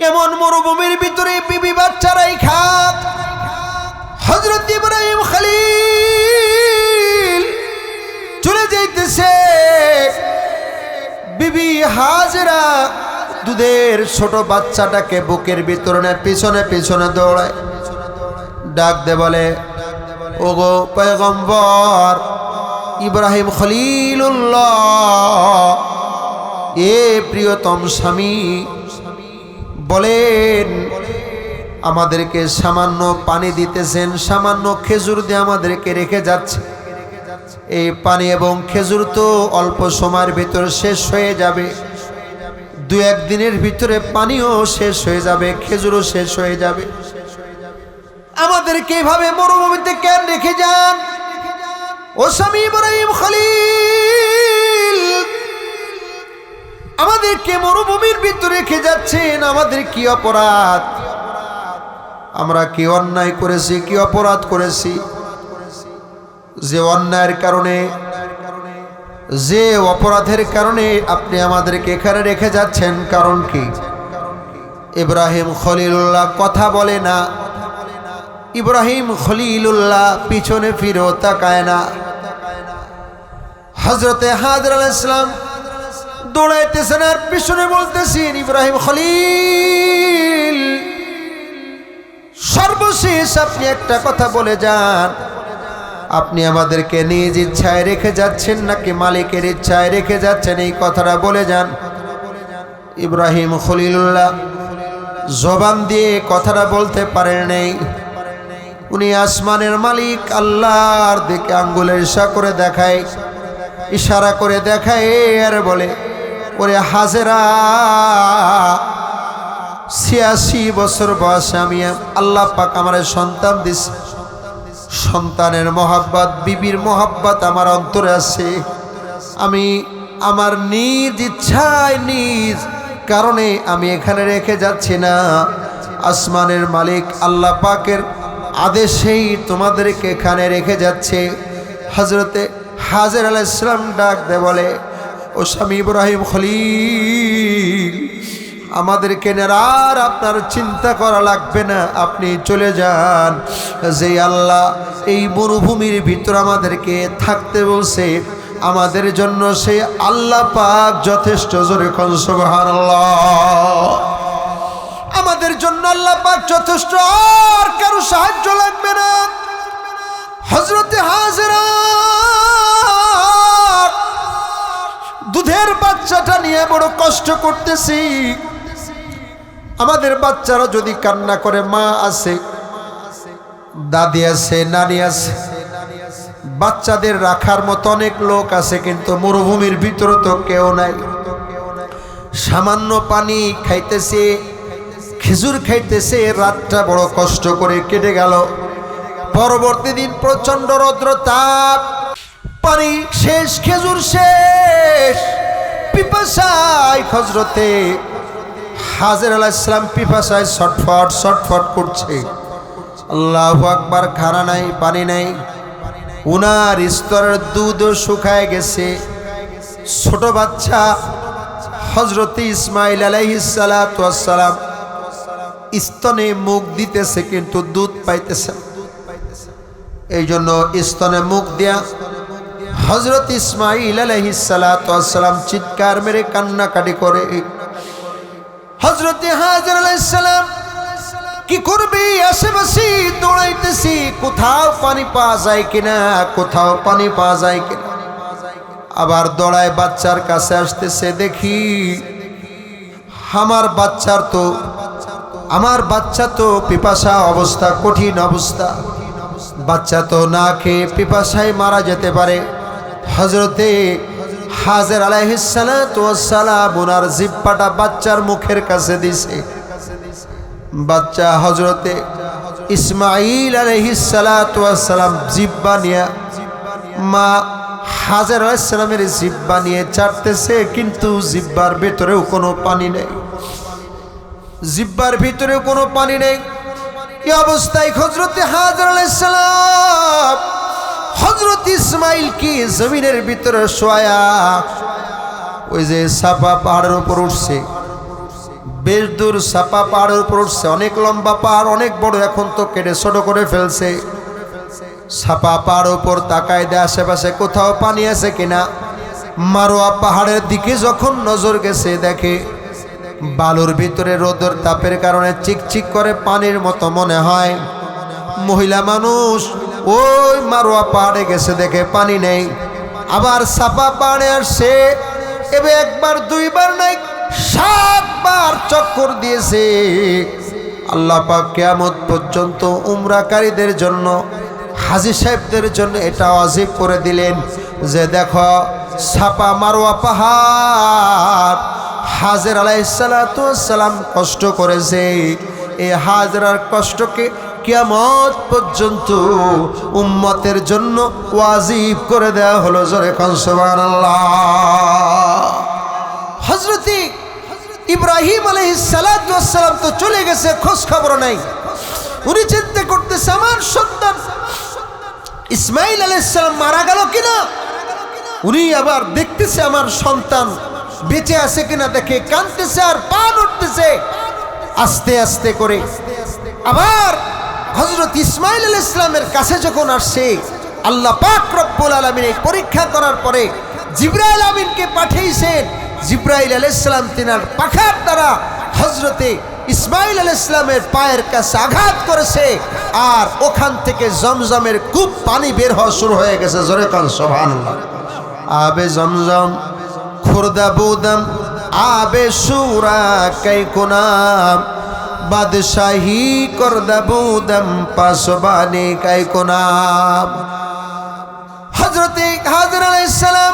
এমন মরুভূমির ভিতরে বিবি বাচ্চারাই খাত হযরত ইব্রাহিম খলিল চলে যাইতেছে। বিবি হাজেরা দুধের ছোট বাচ্চাটাকে বুকের ভিতরে পিছনে পিছনে দৌড়ায়, ডাক দে বলে, ওগো পয়গম্বর ইব্রাহিম খলিলুল্লাহ, এ প্রিয়তম স্বামী, বলেন আমাদেরকে সামান্য পানি দিতেছেন, সামান্য খেজুর দিয়ে আমাদেরকে রেখে যাচ্ছে। এই পানি এবং খেজুর তো অল্প সময়ের ভিতরে শেষ হয়ে যাবে, দু একদিনের ভিতরে পানিও শেষ হয়ে যাবে, খেজুরও শেষ হয়ে যাবে। আমাদেরকে এইভাবে মরুভূমিতে কেন রেখে যান? ও স্বামী ইব্রাহিম খলিল, আমাদেরকে মরুভূমির ভিতরে রেখে যাচ্ছেন, আমাদের কি অপরাধ? আমরা কি অন্যায় করেছি, কি অপরাধ করেছি যে অন্যায়ের কারণে, যে অপরাধের কারণে আপনি আমাদেরকে এখানে রেখে যাচ্ছেন? কারণ কি? ইব্রাহিম খলিলুল্লাহ কথা বলে না, ইব্রাহিম খলিলুল্লাহ পিছনে ফিরেও তাকায় না। হযরতে হাজর আলাইহিস সালাম দৌড়াইতেছেন আর পিছনে বলতেছেন, ইব্রাহিম খলিল, সর্বশেষ আপনি একটা কথা বলে যান, আপনি আমাদেরকে নিজ ইচ্ছায় রেখে যাচ্ছেন নাকি মালিকের ইচ্ছায় রেখে যাচ্ছেন? এই কথাটা বলে যান। ইব্রাহিম খলিলুল্লাহ জবান দিয়ে কথাটা বলতে পারেন নাই। উনি আসমানের মালিক আল্লাহর দিকে আঙ্গুলের ইশারা করে দেখায় আর বলে, ওরে হাজেরা, ৮৬ বছর বয়সে আমি আল্লাহ পাক আমার সন্তান দিছে, সন্তানের মহাব্বত, বিবির মহাব্বত আমার অন্তরে আছে। আমি আমার নিজ ইচ্ছায়, নিজ কারণে আমি এখানে রেখে যাচ্ছি না, আসমানের মালিক আল্লাহ পাকের আদেশেই তোমাদেরকে এখানে রেখে যাচ্ছে। হযরতে হাজর আলাইহিস সালাম ডাক দে বলে, ও স্বামী ইব্রাহিম খলিল, আমাদেরকে আর আপনার চিন্তা করা লাগবে না, আপনি চলে যান। যে আল্লাহ এই মরুভূমির ভিতর আমাদেরকে থাকতে বলছে, আমাদের জন্য সেই আল্লাহ পাক যথেষ্ট। জোরে কোন সুবহানাল্লাহ। আমাদের জন্য আল্লাহ পাক যথেষ্ট, আর কারো সাহায্য লাগবে না। হযরতে হাজেরা দুধের বাচ্চাটা নিয়ে বড় কষ্ট করতেছি। আমাদের বাচ্চারা যদি কান্না করে, মা আছে, দাদি আছে, নানি আছে, বাচ্চাদের রাখার মতো অনেক লোক আছে, কিন্তু মরুভূমির ভিতরে তো কেউ নাই। সামান্য পানি খাইতেছে, খেজুর খাইতেছে, রাতটা বড় কষ্ট করে কেটে গেল। পরবর্তী দিন প্রচন্ড রৌদ্র তাপ, পানি শেষ, খেজুর শেষ, পিপাসায় হযরতে হাজর আলাইহিস সালাম পিপাসায় ছটফট করছে। আল্লাহু আকবার। খানা নাই, পানি নাই, উনার স্তরের দুধও শুকায় গেছে। ছোট বাচ্চা হযরতে ইসমাইল আলাইহিস সালাতু ওয়াস সালাম স্তনে মুখ দিতেছে, কিন্তু দুধ পাইতেছে। এই জন্য স্তনে মুখ দিয়া হযরত ইসমাইল আলাইহিস সালাতু ওয়াস সালাম চিৎকার মেরে কান্নাকাটি করে। হযরতে হাজর আলাইহিস সালাম কি করবে? আশেপাশে দৌড়াইতেছি, কোথাও পানি পাওয়া যায় কিনা, কোথাও পানি পাওয়া যায় কিনা। আবার দৌড়ায় বাচ্চার কাছে আসতেছে, দেখি আমার বাচ্চা তো পিপাসা অবস্থা, কঠিন অবস্থা, বাচ্চা তো না খেয়ে পিপাসায় মারা যেতে পারে। হযরতে হাজর আলাইহিস সালাতু ওয়াস সালাম ওনার জিহ্বাটা বাচ্চার মুখের কাছে দিছে। বাচ্চা হযরতে ইসমাইল আলাইহিস সালাতু ওয়াস সালাম জিহ্বা নিয়ে, মা হাজর আলাইহিস সালামের জিহ্বা নিয়ে চাটতেছে, কিন্তু জিহ্বার ভিতরেও কোনো পানি নেই, জিহ্বার ভিতরেও কোনো পানি নেই। এই অবস্থায় হযরতে হাজর আলাইহিস সালাম হযরত ইসমাইল কি জমিনের ভিতরে শোয়া, ওই যে সাফা পাহাড়ের উপর উঠছে, বেশ দূর সাফা পাহাড়ের উপর উঠছে, অনেক লম্বা পাহাড়, অনেক বড়, এখন তো কেটে ছোট করে ফেলছে। সাফা পাহাড়ের উপর তাকায় দেয় আশেপাশে কোথাও পানি আছে কিনা। মারোয়া পাহাড়ের দিকে যখন নজর গেছে, দেখে বালুর ভিতরে রোদের তাপের কারণে চিকচিক করে পানির মতো মনে হয়। মহিলা মানুষ ওই মারোয়া পাহাড়ে গেছে, দেখে পানি নেই। আবার সাফা পাহাড়ে আসছে, এবার একবার দুইবার নাই, 7 বার চক্কর দিয়েছে। আল্লাহ পাক কিয়ামত পর্যন্ত উমরাকারীদের জন্য হাজী সাহেবদের জন্য এটা ওয়াজিব করে দিলেন যে দেখো সাফা মারওয়া পাহাড় হাজের আলাইহিস সালাতু ওয়াস সালাম কষ্ট করেছে, এই হাজরার কষ্টকে কিয়ামত পর্যন্ত উম্মতের জন্য ওয়াজিব করে দেওয়া হলো। জোরে কোন সুবহানাল্লাহ। হযরত ইব্রাহিম আলাইহিস সালাতু ওয়াস সালাম তো চলে গেছে, খোঁজ খবর নাই। উনি চিন্তা করতেছে আমার সন্তান ইসমাইল আলাইহিস সালাম মারা গেল কিনা। উনি আবার দেখতেছে আমার সন্তান বেঁচে আছে কিনা, দেখে কাঁদতেছে আর পান উঠতেছে আস্তে আস্তে করে। আবার হযরত ইসমাইল আলাইহিস সালামের কাছে যখন আসছে, আল্লাহ পাক রব্বুল আলামিন এই পরীক্ষা করার পরে জিবরাইল আমিনকে পাঠিয়েছেন। জিবরাইল আলাইহিস সালাম তিনার পাখার দ্বারা হযরতে ইসমাইল আলাইহিস সালামের পায়ের কাছে আঘাত করেছে, আর ওখান থেকে জমজমের কূপ পানি বের হওয়া শুরু হয়ে গেছে। জোরে কান সুবহানাল্লাহ। আবে জমজম খুরদা বুদম আবে সুরা कै কুনাম বাদশাহী করদা বুদম পাসবানে कै কুনাম। হযরতে হাজর আলাইহিস সালাম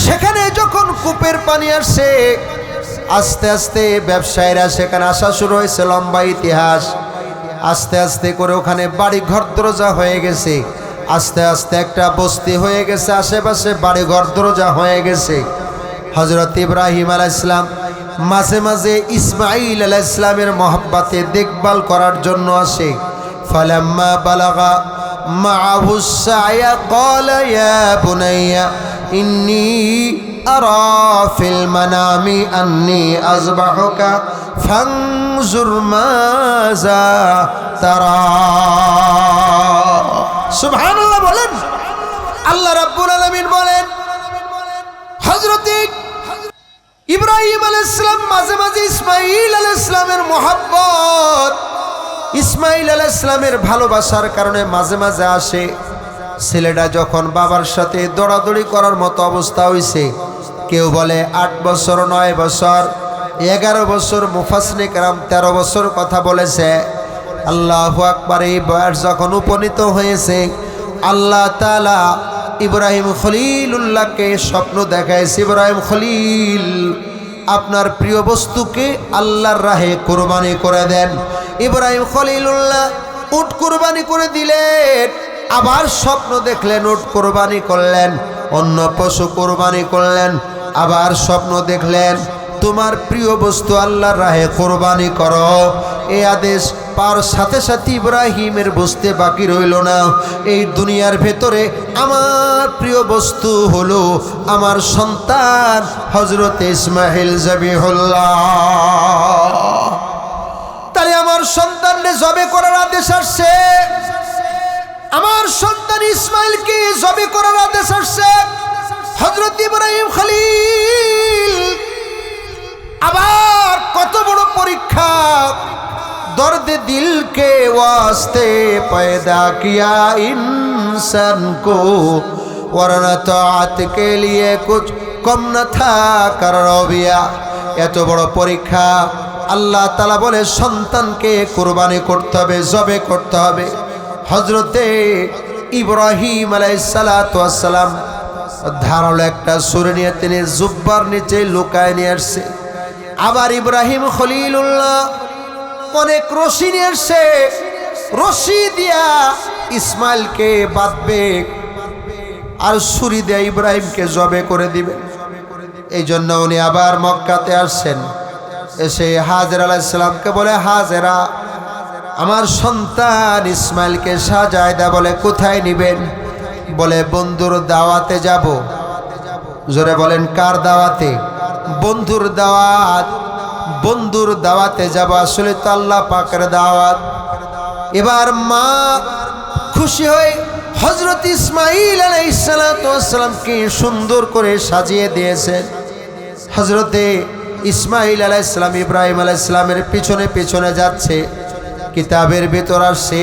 সেখানে যখন কূপের পানি আসছে, আস্তে আস্তে ব্যবসায়ীরা সেখানে আসা শুরু হয়েছে। লম্বা ইতিহাস। আস্তে আস্তে করে ওখানে বাড়ি ঘর দরজা হয়ে গেছে, আস্তে আস্তে একটা বস্তি হয়ে গেছে, আশেপাশে বাড়ি ঘর দরজা হয়ে গেছে। হযরত ইব্রাহিম আলাইহিস সালাম মাঝে মাঝে ইসমাইল আলাইহিস সালামের মহব্বতে দেখভাল করার জন্য আসে। ফালাম্মা বালাগা মাআহু সায়া ক্বালা ইয়া বুনাইয়া ইন্নী আরা ফিল মানামি আন্নী আযবাহুকা ফানজুর মাযা তারা। সুবহানাল্লাহ বলেন। আল্লাহ রাব্বুল আলামিন বলেন হযরত ইব্রাহিম আলাইহিস সালাম মাঝে মাঝে ইসমাইল আলাইহিস সালামের মহব্বত, ইসমাইল আলাইহিস সালামের ভালোবাসার কারণে মাঝে মাঝে আসে। ছেলেটা যখন বাবার সাথে দৌড়াদৌড়ি করার মতো অবস্থা হয়েছে, কেউ বলে 8 বছর, 9 বছর, 11 বছর, মুফাসসিরিনে কেরাম 13 বছর কথা বলেছে। আল্লাহু আকবার। এই বয়স যখন উপনীত হয়েছে, আল্লাহ তাআলা ইব্রাহিম খলিলুল্লাহকে স্বপ্ন দেখাইছে, ইব্রাহিম খলিল আপনার প্রিয় বস্তুকে আল্লাহর রাহে কুরবানি করে দেন। ইব্রাহিম খলিলুল্লাহ উট কুরবানি করে দিলেন, আবার স্বপ্ন দেখলেন উট কুরবানি করলেন, অন্য পশু কুরবানি করলেন, আবার স্বপ্ন দেখলেন তোমার প্রিয় বস্তু আল্লাহর রাহে কুরবানি করো। এই আদেশ পার সাথে সাথে ইব্রাহিমের বুঝতে বাকি রইল না, এই দুনিয়ার ভেতরে আমার প্রিয় বস্তু হলো আমার সন্তান হযরত ইসমাইল যাবিহুল্লাহ। তাহলে আমার সন্তানকে জবে করার আদেশ আসছে, আমার সন্তান ইসমাইলকে জবে করার আদেশ আসছে। হযরত ইব্রাহিম খলিল আবার কত বড় পরীক্ষা। दर्द दिल के वास्ते पैदा किया इंसान को, वरना तआत के लिए कुछ कम न था कर रबिया। এত বড় পরীক্ষা আল্লাহ তাআলা বলে সন্তানকে কুরবানি করতে হবে, জবে করতে হবে। হযরতে ইব্রাহিম আলাইহিস সালাতু ওয়াস সালাম ধারালো একটা ছুরি নিয়ে তিনি জুব্বার নিচে লুকায় নিয়ে আসছে। আবার ইব্রাহিম খলিলুল্লাহ অনেক রশি নিয়ে আসছে, রশি দিয়া ইসমাইলকে বাঁধবে আর ছুরি দিয়ে ইব্রাহিমকে জবে করে দিবে। এই জন্য উনি আবার মক্কাতে আসছেন। এসে হাজেরা আলাইহিস সালামকে বলে, হাজেরা আমার সন্তান ইসমাইলকে সাজায়দা বলে কোথায় নিবেন? বলে বন্ধুর দাওয়াতে যাব। জোরে বলেন কার দাওয়াতে? বন্ধুর দাওয়াত। বন্ধুর দাওয়াতে যাব, আসলে তো আল্লাহ পাকের দাওয়াত। এবার মা খুশি হয়ে হযরত ইসমাইল আলাইহিস সালাতু ওয়াস সালামকে সুন্দর করে সাজিয়ে দিয়েছেন। হযরতে ইসমাইল আলাইহিস সালাম ইব্রাহিম আলাইহিস সালামের পিছনে পিছনে যাচ্ছে। কিতাবের ভিতর আসছে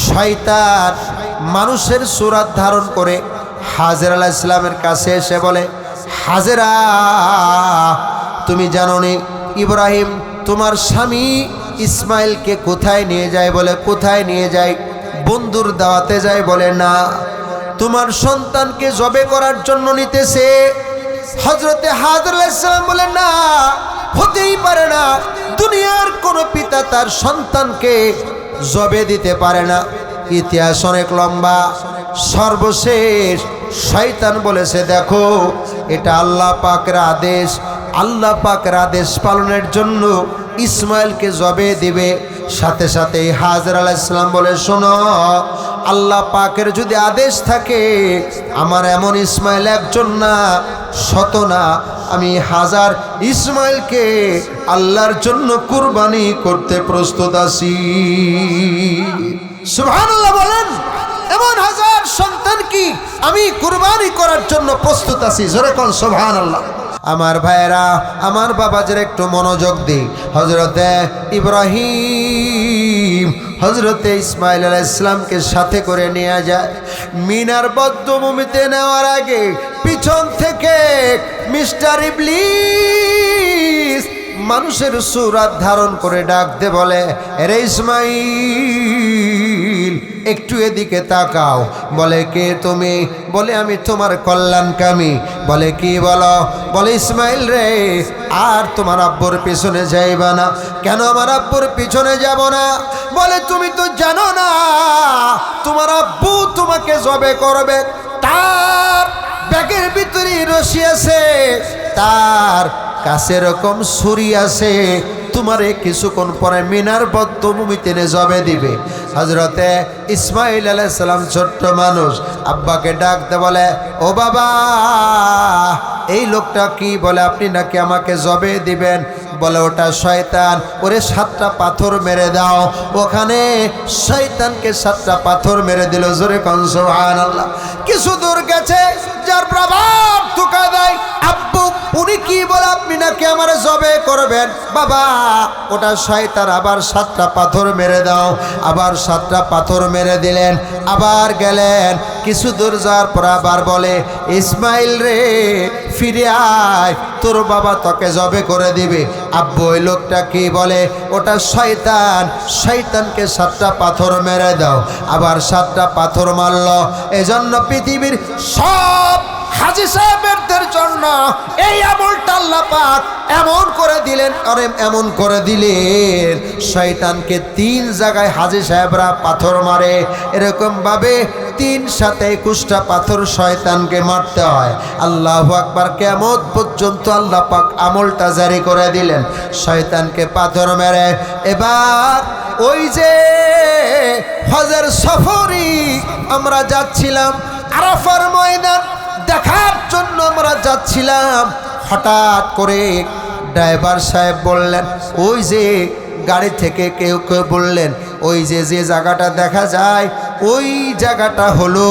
শয়তান মানুষের সূরত ধারণ করে হাজেরা আলাইহিস সালামের কাছে এসে বলে, হাজেরা তুমি জানো নি ইব্রাহিম তোমার স্বামী ইসমাইলকে কোথায় নিয়ে যায়? বলে কোথায় নিয়ে যায়? বন্ধুর দাওয়াতে যায়, বলে না, তোমার সন্তানকে জবে করার জন্য নিতেছে। হযরতে হাজর আলাইহিস সালাম বলে, না, হতেই পারে না, দুনিয়ার কোনো পিতা তার সন্তানকে জবে দিতে পারে না। ইতিহাস অনেক লম্বা। সর্বশেষ শয়তান বলেছে, দেখো, এটা আল্লাহ পাকের আদেশ, আল্লাহ পাকের আদেশ পালনের জন্য ইসমাইলকে জবে দিবে। সাথে সাথে হাজর আলাইহিস সালাম বলে, শোনো, আল্লাহ পাকের যদি আদেশ থাকে, আমার এমন ইসমাইল একজন না, শত না, আমি হাজার ইসমাইলকে আল্লাহর জন্য কুরবানি করতে প্রস্তুত আছি। সুবহানাল্লাহ বলেন। এমন হাজার সন্তান কি আমি কুরবানি করার জন্য প্রস্তুত আছি। জোরে কোন সুবহানাল্লাহ। আমার ভাইরা, আমার বাবাদের একটু মনোযোগ দিই। হযরতে ইব্রাহিম হযরতে ইসমাইল আলাইহিস সালামকে সাথে করে নিয়ে যায়। মিনার বদ্ধভূমিতে নেওয়ার আগে পিছন থেকে মিস্টার ইবলিস মানুষের সূরত ধারণ করে ডাকতে বলে, আরে ইসমাইল, একটু এদিকে তাকাও। বলে, কে তুমি? বলে, আমি তোমার কল্যাণকামী। বলে, কি বলো? বলে, ইসমাইল রে, আর তোমার আব্বুর পিছনে যাইবা না। কেন আমার আব্বুর পিছনে যাব না? বলে, তুমি তো জানো না তোমার আব্বু তোমাকে জবে করবে, তার ব্যাগের ভিতরে রশি আছে, তার কাছে এরকম ছুরি আছে, তোমারে কিছুক্ষণ পরে মিনার বদ্ধভূমিতে জবে দিবে। হযরতে ইসমাইল আলাইহিস সালাম ছোট্ট মানুষ, আব্বাকে ডাকতে বলে, ও বাবা, এই লোকটা কি? বলে, আপনি নাকি আমাকে জবে দিবেন। বলে, ওটা শয়তান, ওরে 7টা পাথর মেরে দাও। ওখানে শয়তানকে 7টা পাথর মেরে দিল। জোরে কোন সুবহানাল্লাহ। কিছু দূর গেছে, যার প্রভাব ধোঁকা দেয়, আব্বু, উনি কি বলে, আপনি নাকি আমার জবে করবেন। বাবা, ওটা শয়তান, আবার 7টা পাথর মেরে দাও। আবার 7টা পাথর মেরে দিলেন। আবার গেলেন, কিছু দূর যাওয়ার পর আবার বলে, ইসমাইল রে, ফিরে আয়, তোর বাবা তোকে জবে করে দিবে। আব্বু, ওই লোকটা কি? বলে, ওটা শয়তান, শয়তানকে 7টা পাথর মেরে দাও। আবার 7টা পাথর মারল। এজন্য পৃথিবীর সব হাজী সাহেবদের জন্য এই আমলটা আল্লাহ পাক এমন করে দিলেন, আরে এমন করে দিলেন, শয়তানকে 3 জায়গায় হাজী সাহেবরা পাথর মারে। এরকম ভাবে 3 সাথে 21টা পাথর শয়তানকে মারতে হয়। আল্লাহু আকবার। কিয়ামত পর্যন্ত আল্লাহ পাক আমলটা জারি করে দিলেন, শয়তানকে পাথর মেরে। এবার ওই যে হজের সফরি আমরা যাচ্ছিলাম, আরাফার ময়দান দেখার জন্য আমরা যাচ্ছিলাম। হঠাৎ করে ড্রাইভার সাহেব বললেন, ওই যে গাড়ি থেকে কেউ কেউ বললেন, ওই যে যে জায়গাটা দেখা যায়, ওই জায়গাটা হলো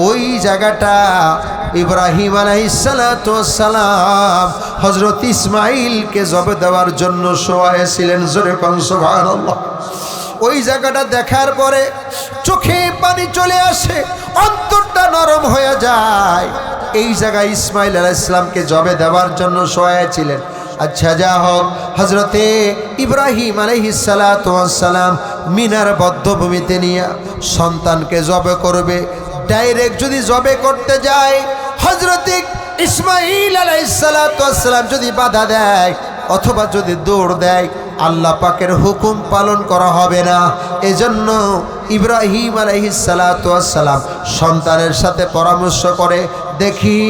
ওই জায়গাটা ইব্রাহিম আলাইহিস সালাতু ওয়াস সালাম হযরত ইসমাইলকে জবে দেওয়ার জন্য শোয়াইছিলেন। জোরে কোন সুবহানাল্লাহ। ওই জায়গাটা দেখার পরে চোখে পানি চলে আসে, অন্তরটা নরম হয়ে যায়। এই জায়গায় ইসমাইল আলাইহিস সালামকে জবে দেওয়ার জন্য শোয়াইছিলেন। আচ্ছা, যা হোক, হযরতে ইব্রাহিম আলাইহিস সালাতু ওয়াস সালাম মিনার বদ্ধভূমিতে নিয়ে সন্তানকে জবে করবে। ডাইরেক্ট যদি জবে করতে যায়, হযরতে ইসমাইল আলাইহিস সালাতু ওয়াস সালাম যদি বাধা দেয় অথবা যদি দৌড় দেয়, আল্লাহ পাকের হুকুম পালন করা হবে না। এজন্য ইব্রাহিম আলাইহিস সালাতু ওয়াস সালাম সন্তানের সাথে পরামর্শ করে, দেখি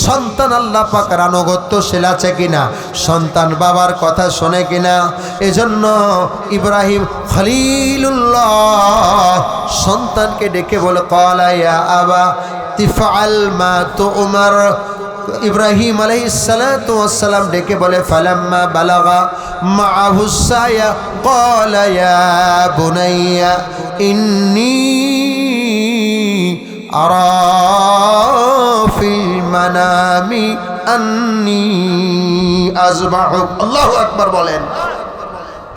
সন্তান আল্লাহ পাকের আনুগত্যশীল আছে কিনা, সন্তান বাবার কথা শোনে কিনা। এজন্য ইব্রাহিম খলিলুল্লাহ সন্তানকে ডেকে বলে, ক্বালা ইয়া আবা তিফআল মা তু'মার। ইব্রাহিম আলাইহিস সালাতু ওয়াস সালাম ডেকে বলে, ফালাম্মা বালাগা মাআহু সায়া ক্বালা ইয়া বুনাইয়া ইন্নী আরা ফিল মানামি আন্নী আযবাহুক। আল্লাহু আকবার বলেন।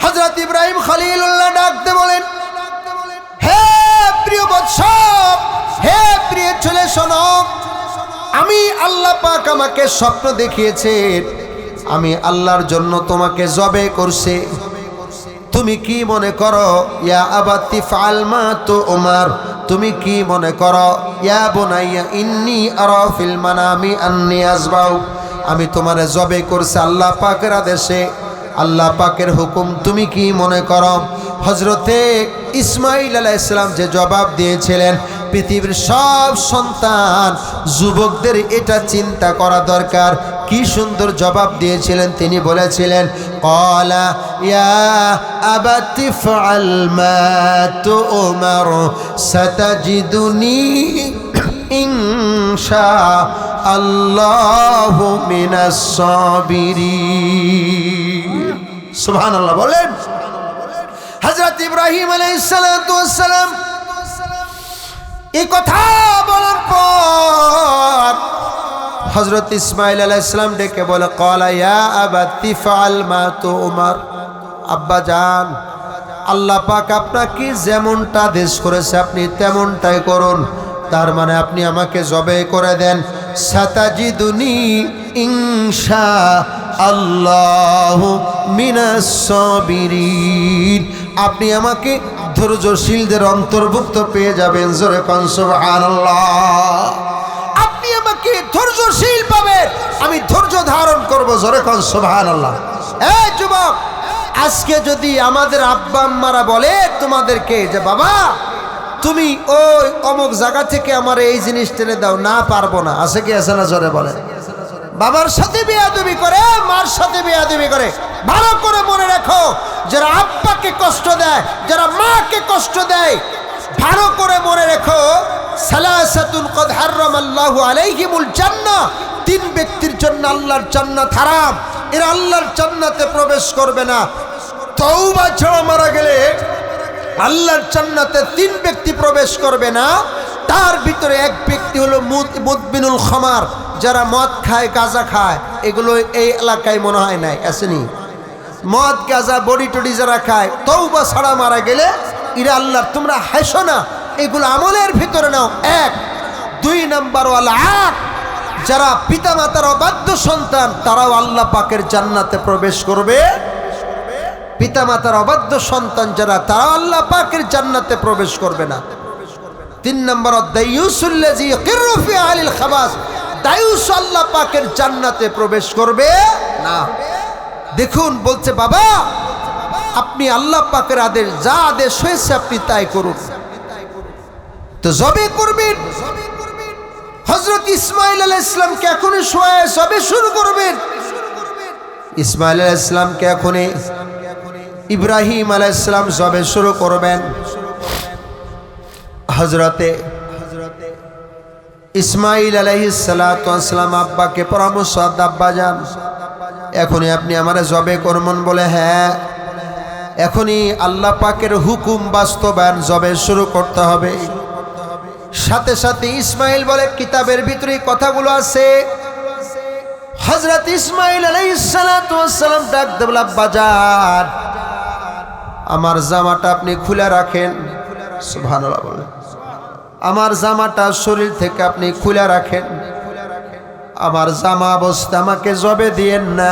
হযরত ইব্রাহিম খলিলুল্লাহ ডাকতে বলেন, হে প্রিয় বৎস, হে প্রিয় ছেলে, শোনো, আমি আল্লাহ পাক আমাকে স্বপ্ন দেখিয়েছে, আমি আল্লাহর জন্য তোমাকে জবে করছি। তুমি কি মনে করো? ইয়া আবাতি ফাল মা তুমার, তুমি কি মনে করো? ইয়া বুনাইয়া ইন্নী আরা ফিল মানামি আন্নী আযবাউ, আমি তোমারে জবে করছি আল্লাহ পাকের আদেশে, আল্লাহ পাকের হুকুম, তুমি কি মনে করো? হযরতে ইসমাঈল আলাইহিস সালাম যে জবাব দিয়েছিলেন, পৃথিবীর সব সন্তান যুবকদের এটা চিন্তা করা দরকার। কি সুন্দর জবাব দিয়েছিলেন, তিনি বলেছিলেন ক্বালা ইয়া আবাতি ফাআল মা তুমার সাতাজিদুনি ইনশা আল্লাহু মিনাস সাবিরিন। সুবহানাল্লাহ বলেন। হযরত ইব্রাহিম আলাইহিস সালাতু ওয়াস সালাম এই কথা বলার পর হযরত ইসমাঈল আলাইহিস সালাম ডেকে বলে ক্বালা ইয়া আবাতি ফাআল মা তুমার, আব্বা জান, আল্লাহ পাক আপনাকে যেমনটা আদেশ করেছে আপনি তেমনটাই করুন। তার মানে আপনি আমাকে জবে করে দেন। সাতাজিদুনি ইনশা আল্লাহু মিনাস সাবিরিন, আপনি আমাকে ধৈর্যশীলদের অন্তর্ভুক্ত পেয়ে যাবেন। জোরে কোন সুবহানাল্লাহ। আপনি আমাকে ধৈর্যশীল পাবেন, আমি ধৈর্য ধারণ করব। জোরে কোন সুবহানাল্লাহ। এই যুবক, আজকে যদি আমাদের আব্বা আম্মারা বলে তোমাদেরকে যে বাবা তুমি ওই অমুক জায়গা থেকে আমার এই জিনিস টেনে দাও, না পারবো না, আছে কি আছে না? জোরে বলে। বাবার সাথে বেয়াদবি করে, মার সাথে বেয়াদবি করে। ভালো করে মনে রাখো, যারা আব্বাকে কষ্ট দেয়, যারা মাকে কষ্ট দেয়, ভালো করে মনে রেখো, সালাসাতুন কদ হারামাল্লাহু আলাইহিমুল জান্নাহ, তিন ব্যক্তির জন্য আল্লাহর জান্নাত হারাম, এরা আল্লাহর জান্নাতে প্রবেশ করবে না। তওবা ছাড়া মারা গেলে আল্লাহর জান্নাতে তিন ব্যক্তি প্রবেশ করবে না। তার ভিতরে এক ব্যক্তি হলো মুদবিনুল খামার, যারা মদ খায়, গাঁজা খায়। এগুলো এই এলাকায় মনে হয় নাই, আসেনি? মদ গাঁজা বড়ি টড়ি যারা খায়, তওবা ছাড়া মারা গেলে এরা আল্লাহর, তোমরা হাসো না, এগুলো আমলের ভিতরে নাও। এক। দুই নাম্বার ওয়ালা আক, যারা পিতামাতার অবাধ্য সন্তান, তারাও আল্লাহ পাকের জান্নাতে প্রবেশ করবে। পিতামাতার অবাধ্য সন্তান যারা, তারা আল্লাহ পাকের জান্নাতে প্রবেশ করবে না। তিন নম্বর দায়ুসুল্লাযী ইয়াকিরু ফি আলিল খাবাস, দায়ুস আল্লাহ পাকের জান্নাতে প্রবেশ করবে না। দেখুন বলছে বাবা আপনি আল্লাহ পাকের আদেশ, যা আদেশ হয়েছে আপনি তাই করুন। তো জবে করবেন। হযরত ইসমাঈল আলাইহিস সালামকে এখনই জবে শুরু করবেন। ইসমাঈল আলাইহিস সালামকে এখনই ইব্রাহিম আলাইহিস সালাম জবে শুরু করবেন। হযরতে ইসমাঈল আলাইহিস সালাতু ওয়াস সালাম আব্বাকে পরামর্শ, আব্বা যান এখনই আপনি আমারে জবে করবেন। বলে হ্যাঁ, এখনই আল্লাহ পাকের হুকুম বাস্তবায়ন, জবে শুরু করতে হবে। সাথে সাথে ইসমাঈল বলে, কিতাবের ভিতরে কথাগুলো আছে। হযরত ইসমাঈল আলাইহিস সালাতু ওয়াস সালাম ডাক দিয়ে বলে, আব্বা যান আমার জামাটা আপনি খুলে রাখেন। সুবহানাল্লাহ বলে, আমার জামাটা শরীর থেকে আপনি খুলে রাখেন, আমার জামা অবস্থা আমাকে জবে দিয়েন না।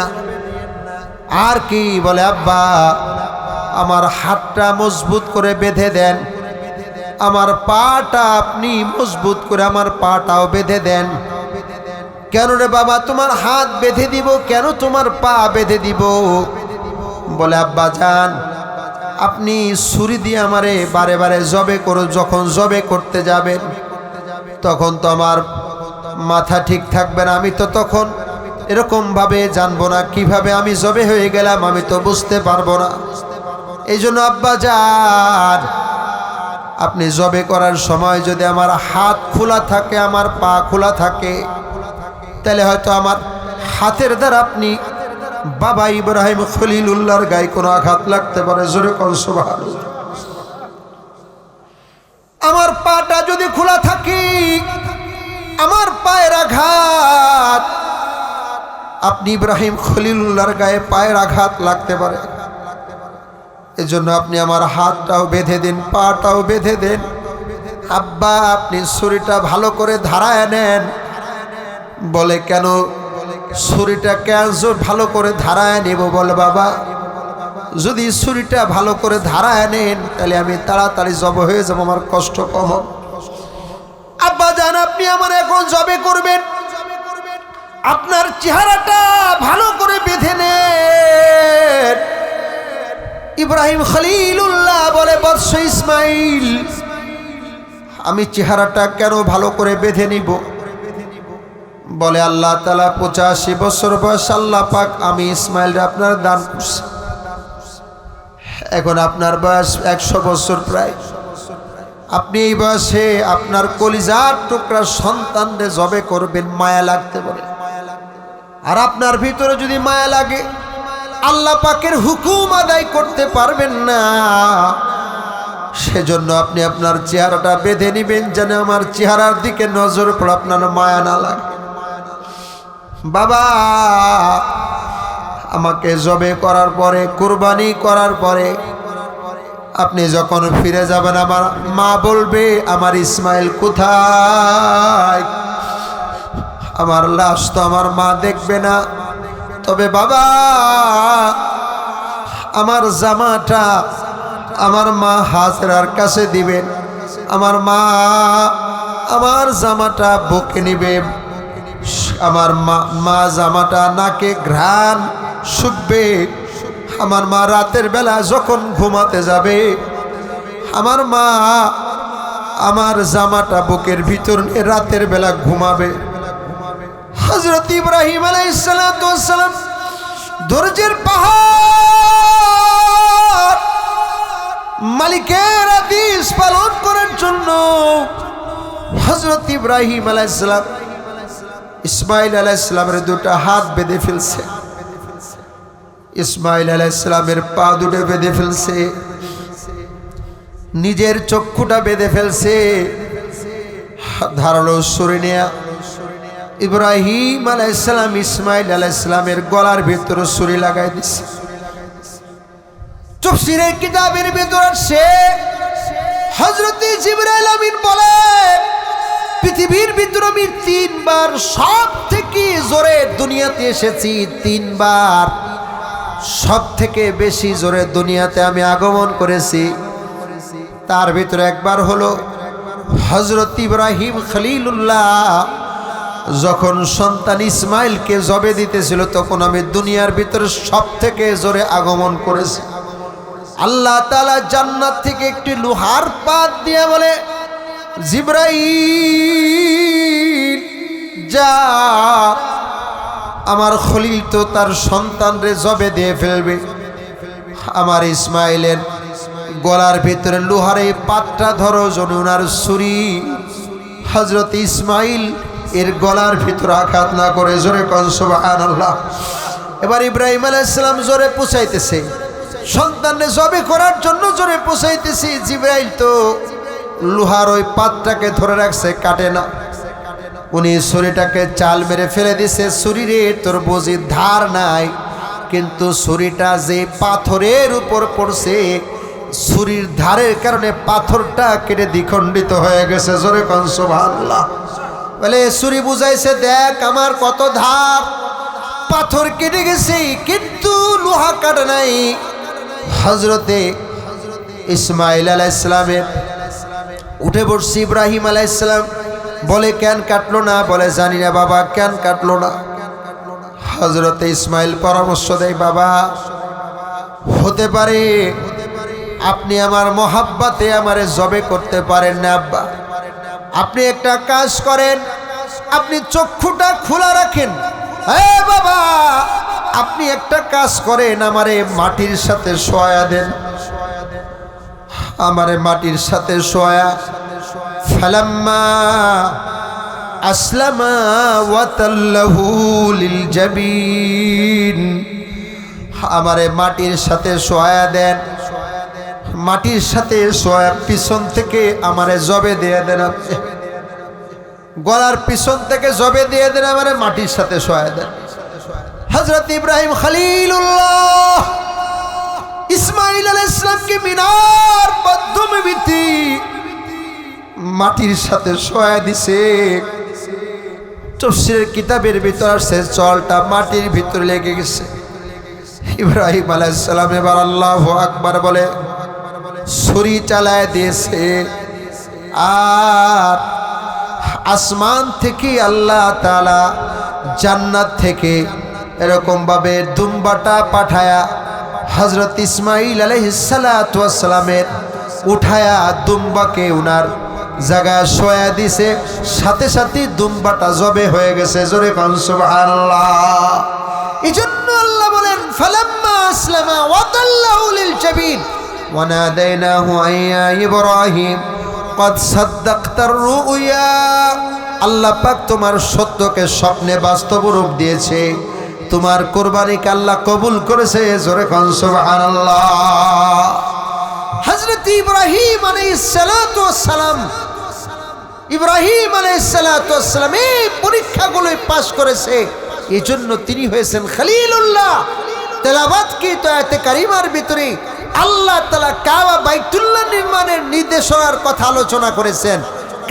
আর কি বলে, আব্বা আমার হাতটা মজবুত করে বেঁধে দেন, আমার পাটা আপনি মজবুত করে আমার পাটাও বেঁধে দেন। কেন রে বাবা, তোমার হাত বেঁধে দিব কেন, তোমার পা বেঁধে দিব? বলে আব্বা জান আপনি ছুরি দিয়ে আমারে বারে বারে জবে করো, যখন জবে করতে যাবেন তখন তো আমার মাথা ঠিক থাকবে না, আমি তো তখন এরকম ভাবে জানবো না কিভাবে আমি জবে হয়ে গেলাম, আমি তো বুঝতে পারবো না। এই জন্য আব্বা জান আপনি জবে করার সময় যদি আমার হাত খোলা থাকে, আমার পা খোলা থাকে, তাহলে হয়তো আমার হাতের দ্বারা আপনি বাবা ইব্রাহিম খলিলুল্লাহর গায়ে কোনো আঘাত লাগতে পারে। জোরে কোন সুবহানাল্লাহ। আমার পাটা যদি খোলা থাকে, আমার পায়ের আঘাত আপনি ইব্রাহিম খলিলুল্লাহর গায়ে পায়ের আঘাত লাগতে পারে। এজন্য আপনি আমার হাতটাও বেঁধে দিন, পাটাও বেঁধে দেন। আব্বা আপনি ছুরিটা ভালো করে ধারায় নেন। বলে কেন ছুরিটা কেন ভালো করে ধারায় নেব? বলে বাবা যদি ছুরিটা ভালো করে ধারায় নেন তাহলে আমি তাড়াতাড়ি জব হয়ে যাব, আমার কষ্ট কম হবে। আব্বা জান, আপনি আমার এখন জবে করবেন, আপনার চেহারাটা ভালো করে বেঁধে নেন। ইব্রাহিম খলিলুল্লাহ বলে, বৎস ইসমাইল, আমি চেহারাটা কেন ভালো করে বেঁধে নিব? বলে, আল্লাহ তাআলা 85 বছর বয়স আল্লাহ পাক আমি ইসমাইল আপনার দান করছি, এখন আপনার বয়স 100 বছর প্রায়। আপনি এই বয়সে আপনার কলিজার টুকরা সন্তানরে জবে করবেন, মায়া লাগতে পারে। আর আপনার ভিতরে যদি মায়া লাগে, আল্লাহ পাকের হুকুম আদায় করতে পারবেন না। সেজন্য আপনি আপনার চেহারাটা বেঁধে নিবেন, যেন আমার চেহারার দিকে নজর পড়ে আপনার মায়া না লাগে। বাবা, আমাকে জবে করার পরে, কুরবানি করার পরে আপনি যখন ফিরে যাবেন, আমার মা বলবে, আমার ইসমাইল কোথায়? আমার লাশ তো আমার মা দেখবে না। তবে বাবা, আমার জামাটা আমার মা হাজরার কাছে দিবেন। আমার মা আমার জামাটা বুকে নিবে, আমার মা জামাটা নাকে ঘ্রাণ শুকবে। আমার মা রাতের বেলা যখন ঘুমাতে যাবে, আমার মা আমার জামাটা বুকের ভিতর নিয়ে রাতের বেলা ঘুমাবে। হযরত ইব্রাহিম আলাইহিস সালাম ধৈর্যের পাহাড় মালিকের আদেশ পালন করার জন্য হযরত ইব্রাহিম আলাইহিস সালাম ইসমাইল আলাইহিস সালামের দুটো হাত বেঁধে ফেলছে, ইসমাইল আলাইহিস সালামের পা দুটো বেঁধে ফেলছে, নিজের চক্ষুটা বেঁধে ফেলছে। ধারালো ছুরি নিয়ে ইব্রাহিম আলাইহিস সালাম ইসমাইল আলাইহিস সালামের গলার ভিতরে ছুরি লাগাই দিছে। তাফসীরের কিতাবের ভিতরে সে হযরত জিবরাইল আমিন বলে, পৃথিবীর ভিতরে আমি 3 বার সব থেকে জোরে দুনিয়াতে এসেছি, 3 বার সব থেকে বেশি জোরে দুনিয়াতে আমি আগমন করেছি। তার ভিতরে একবার হলো হযরত ইব্রাহিম খলিলুল্লাহ যখন সন্তান ইসমাইলকে জবে দিতেছিল, তখন আমি দুনিয়ার ভিতরে সব থেকে জোরে আগমন করেছি। আল্লাহ তাআলা জান্নাত থেকে একটি লোহার পাত দিয়ে বলে, জিবরাইল যা, আমার খলিল তো তার সন্তানরে জবে দিয়ে ফেলবে। আমার ইসমাইলের গলার ভিতরে লোহার এই পাতটা ধরো, যেন ওনার ছুরি হযরত ইসমাইল এর গলার ভিতরে আঘাত না করে। জোরে কোন সুবহানাল্লাহ। এবার ইব্রাহিম আলাইহিস সালাম জোরে পুষাইতেছে, সন্তানরে জবে করার জন্য জোরে পুষাইতেছে। জিবরাইল তো লোহার ওই পাতটাকে ধরে রাখছে, কাটে না। উনি ছুরিটাকে চাল মেরে ফেলে দিছে। ছুরিরে তোর বুঝি ধার নাই, কিন্তু ছুরিটা যে পাথরের উপর পড়ছে, ছুরির ধারের কারণে পাথরটা কেটে দ্বিখণ্ডিত হয়ে গেছে। জোরে কোন সুবহানাল্লাহ। বলে ছুরি বুঝাইছে, দেখ আমার কত ধার, পাথর কেটে গেছে কিন্তু লোহা কাটে নাই। হযরতে ইসমাইল আলাইহিস সালামের উঠে বসছে ইব্রাহিম আলাইহিস সালাম, বলে কেন কাটলো না? বলে জানি না বাবা, কেন কাটলো না? হযরতে ইসমাইল পরামর্শ দেয়, বাবা হতে পারে আপনি আমার মহাব্বতে আমারে জবে করতে পারেন না। আব্বা আপনি একটা কাজ করেন, আপনি চক্ষুটা খোলা রাখেন। হ্যাঁ বাবা, আপনি একটা কাজ করেন, আমারে মাটির সাথে শোয়া দেন, আমারে মাটির সাথে শোয়া। ফালাম্মা আসলামা ওয়া তাল্লাহু লিল জাবিন, আমারে মাটির সাথে শোয়া দেন, মাটির সাথে শোয়া পিছন থেকে আমারে জবে দিয়ে দেন, আপনি গলার পিছন থেকে জবে দিয়ে দেন, আমারে মাটির সাথে শোয়া দেন। হযরত ইব্রাহিম খলিলুল্লাহ ইসমাইল আলাইহিস সালামকে মিনার মাধ্যমে বিতি মাটির সাথে শোয়া দিছে। তাফসীরের কিতাবের ভিতর আছে চলটা মাটির ভিতরে লেগে গেছে। ইব্রাহিম আলাইহিস সালাম এবার আল্লাহু আকবার বলে ছুরি চালায় দিয়েছে, আর আসমান থেকে আল্লাহ তাআলা জান্নাত থেকে এরকম ভাবে দুম্বাটা পাঠায়া হযরত ইসমাঈল আলাইহিস সালাতু ওয়াস সালামের উঠায়া দুম্বাকে উনার জায়গায় শোয়া দিছে, সাথে সাথে দুম্বাটা জবে হয়ে গেছে। জোরে কান সুবহানাল্লাহ। এজন্য আল্লাহ বলেন ফালাম্মা আসলামা ওয়া তাল্লাহু লিল জাবিন ওয়া নাদাইনাহু আইয়া ইব্রাহিম কদ সাদ্দাকতার রুয়া। আল্লাহ পাক তোমার সত্যকে স্বপ্নে বাস্তব রূপ দিয়েছে, তোমার কুরবানিকে আল্লাহ কবুল করেছে। জোরে কান সুবহানাল্লাহ। হযরত ইব্রাহিম আলাইহিস সালাতু ওয়াস সালাম, ইব্রাহিম আলাইহিস সালাতু ওয়াস সালাম এই পরীক্ষাগুলোই পাস করেছে, এজন্য তিনি হয়েছেন খলিলুল্লাহ। তেলাওয়াত কি তো আয়াতে কারিমার ভিতরে আল্লাহ তাআলা কাবা বাইতুল্লাহ নির্মাণের নির্দেশনার কথা আলোচনা করেছেন।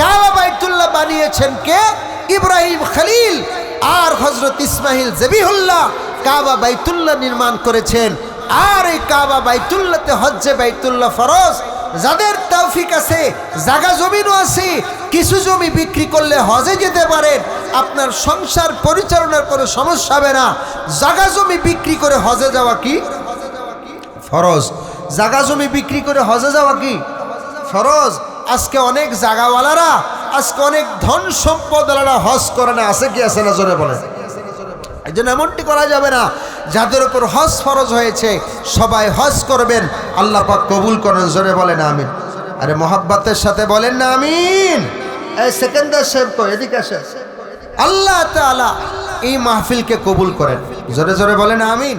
কাবা বাইতুল্লাহ বানিয়েছেন কে? ইব্রাহিম খলিল। আর হযরত ইসমাঈল জবিহুল্লাহ কাবা বাইতুল্লাহ নির্মাণ করেছেন। আর এই কাবা বাইতুল্লাহতে হজ্জে বাইতুল্লাহ ফরজ। যাদের তৌফিক আছে, জায়গা জমিনও আছে, কিছু জমি বিক্রি করলে হজে যেতে পারেন, আপনার সংসার পরিচালনার কোনো সমস্যা হবে না। জায়গা জমি বিক্রি করে হজে যাওয়া কি ফরজ? জায়গা জমি বিক্রি করে হজে যাওয়া কি ফরজ? আজকে অনেক জায়গাওয়ালারা, আজকে অনেক ধন সম্পদওয়ালারা হজ করে না, আছে কি আছে না? জোরে বলেন। এই জন্য এমনটি করা যাবে না। যাদের উপর হজ ফরজ হয়েছে সবাই হজ করবেন, আল্লাহ পাক কবুল করেন। জোরে বলেন আমিন। আরে মোহাব্বতের সাথে বলেন না আমিন। এই সেকেন্দার সাহেব তো এদিকে আসে। আল্লাহ তাআলা এই মাহফিলকে কবুল করেন। জোরে জোরে বলেন আমিন।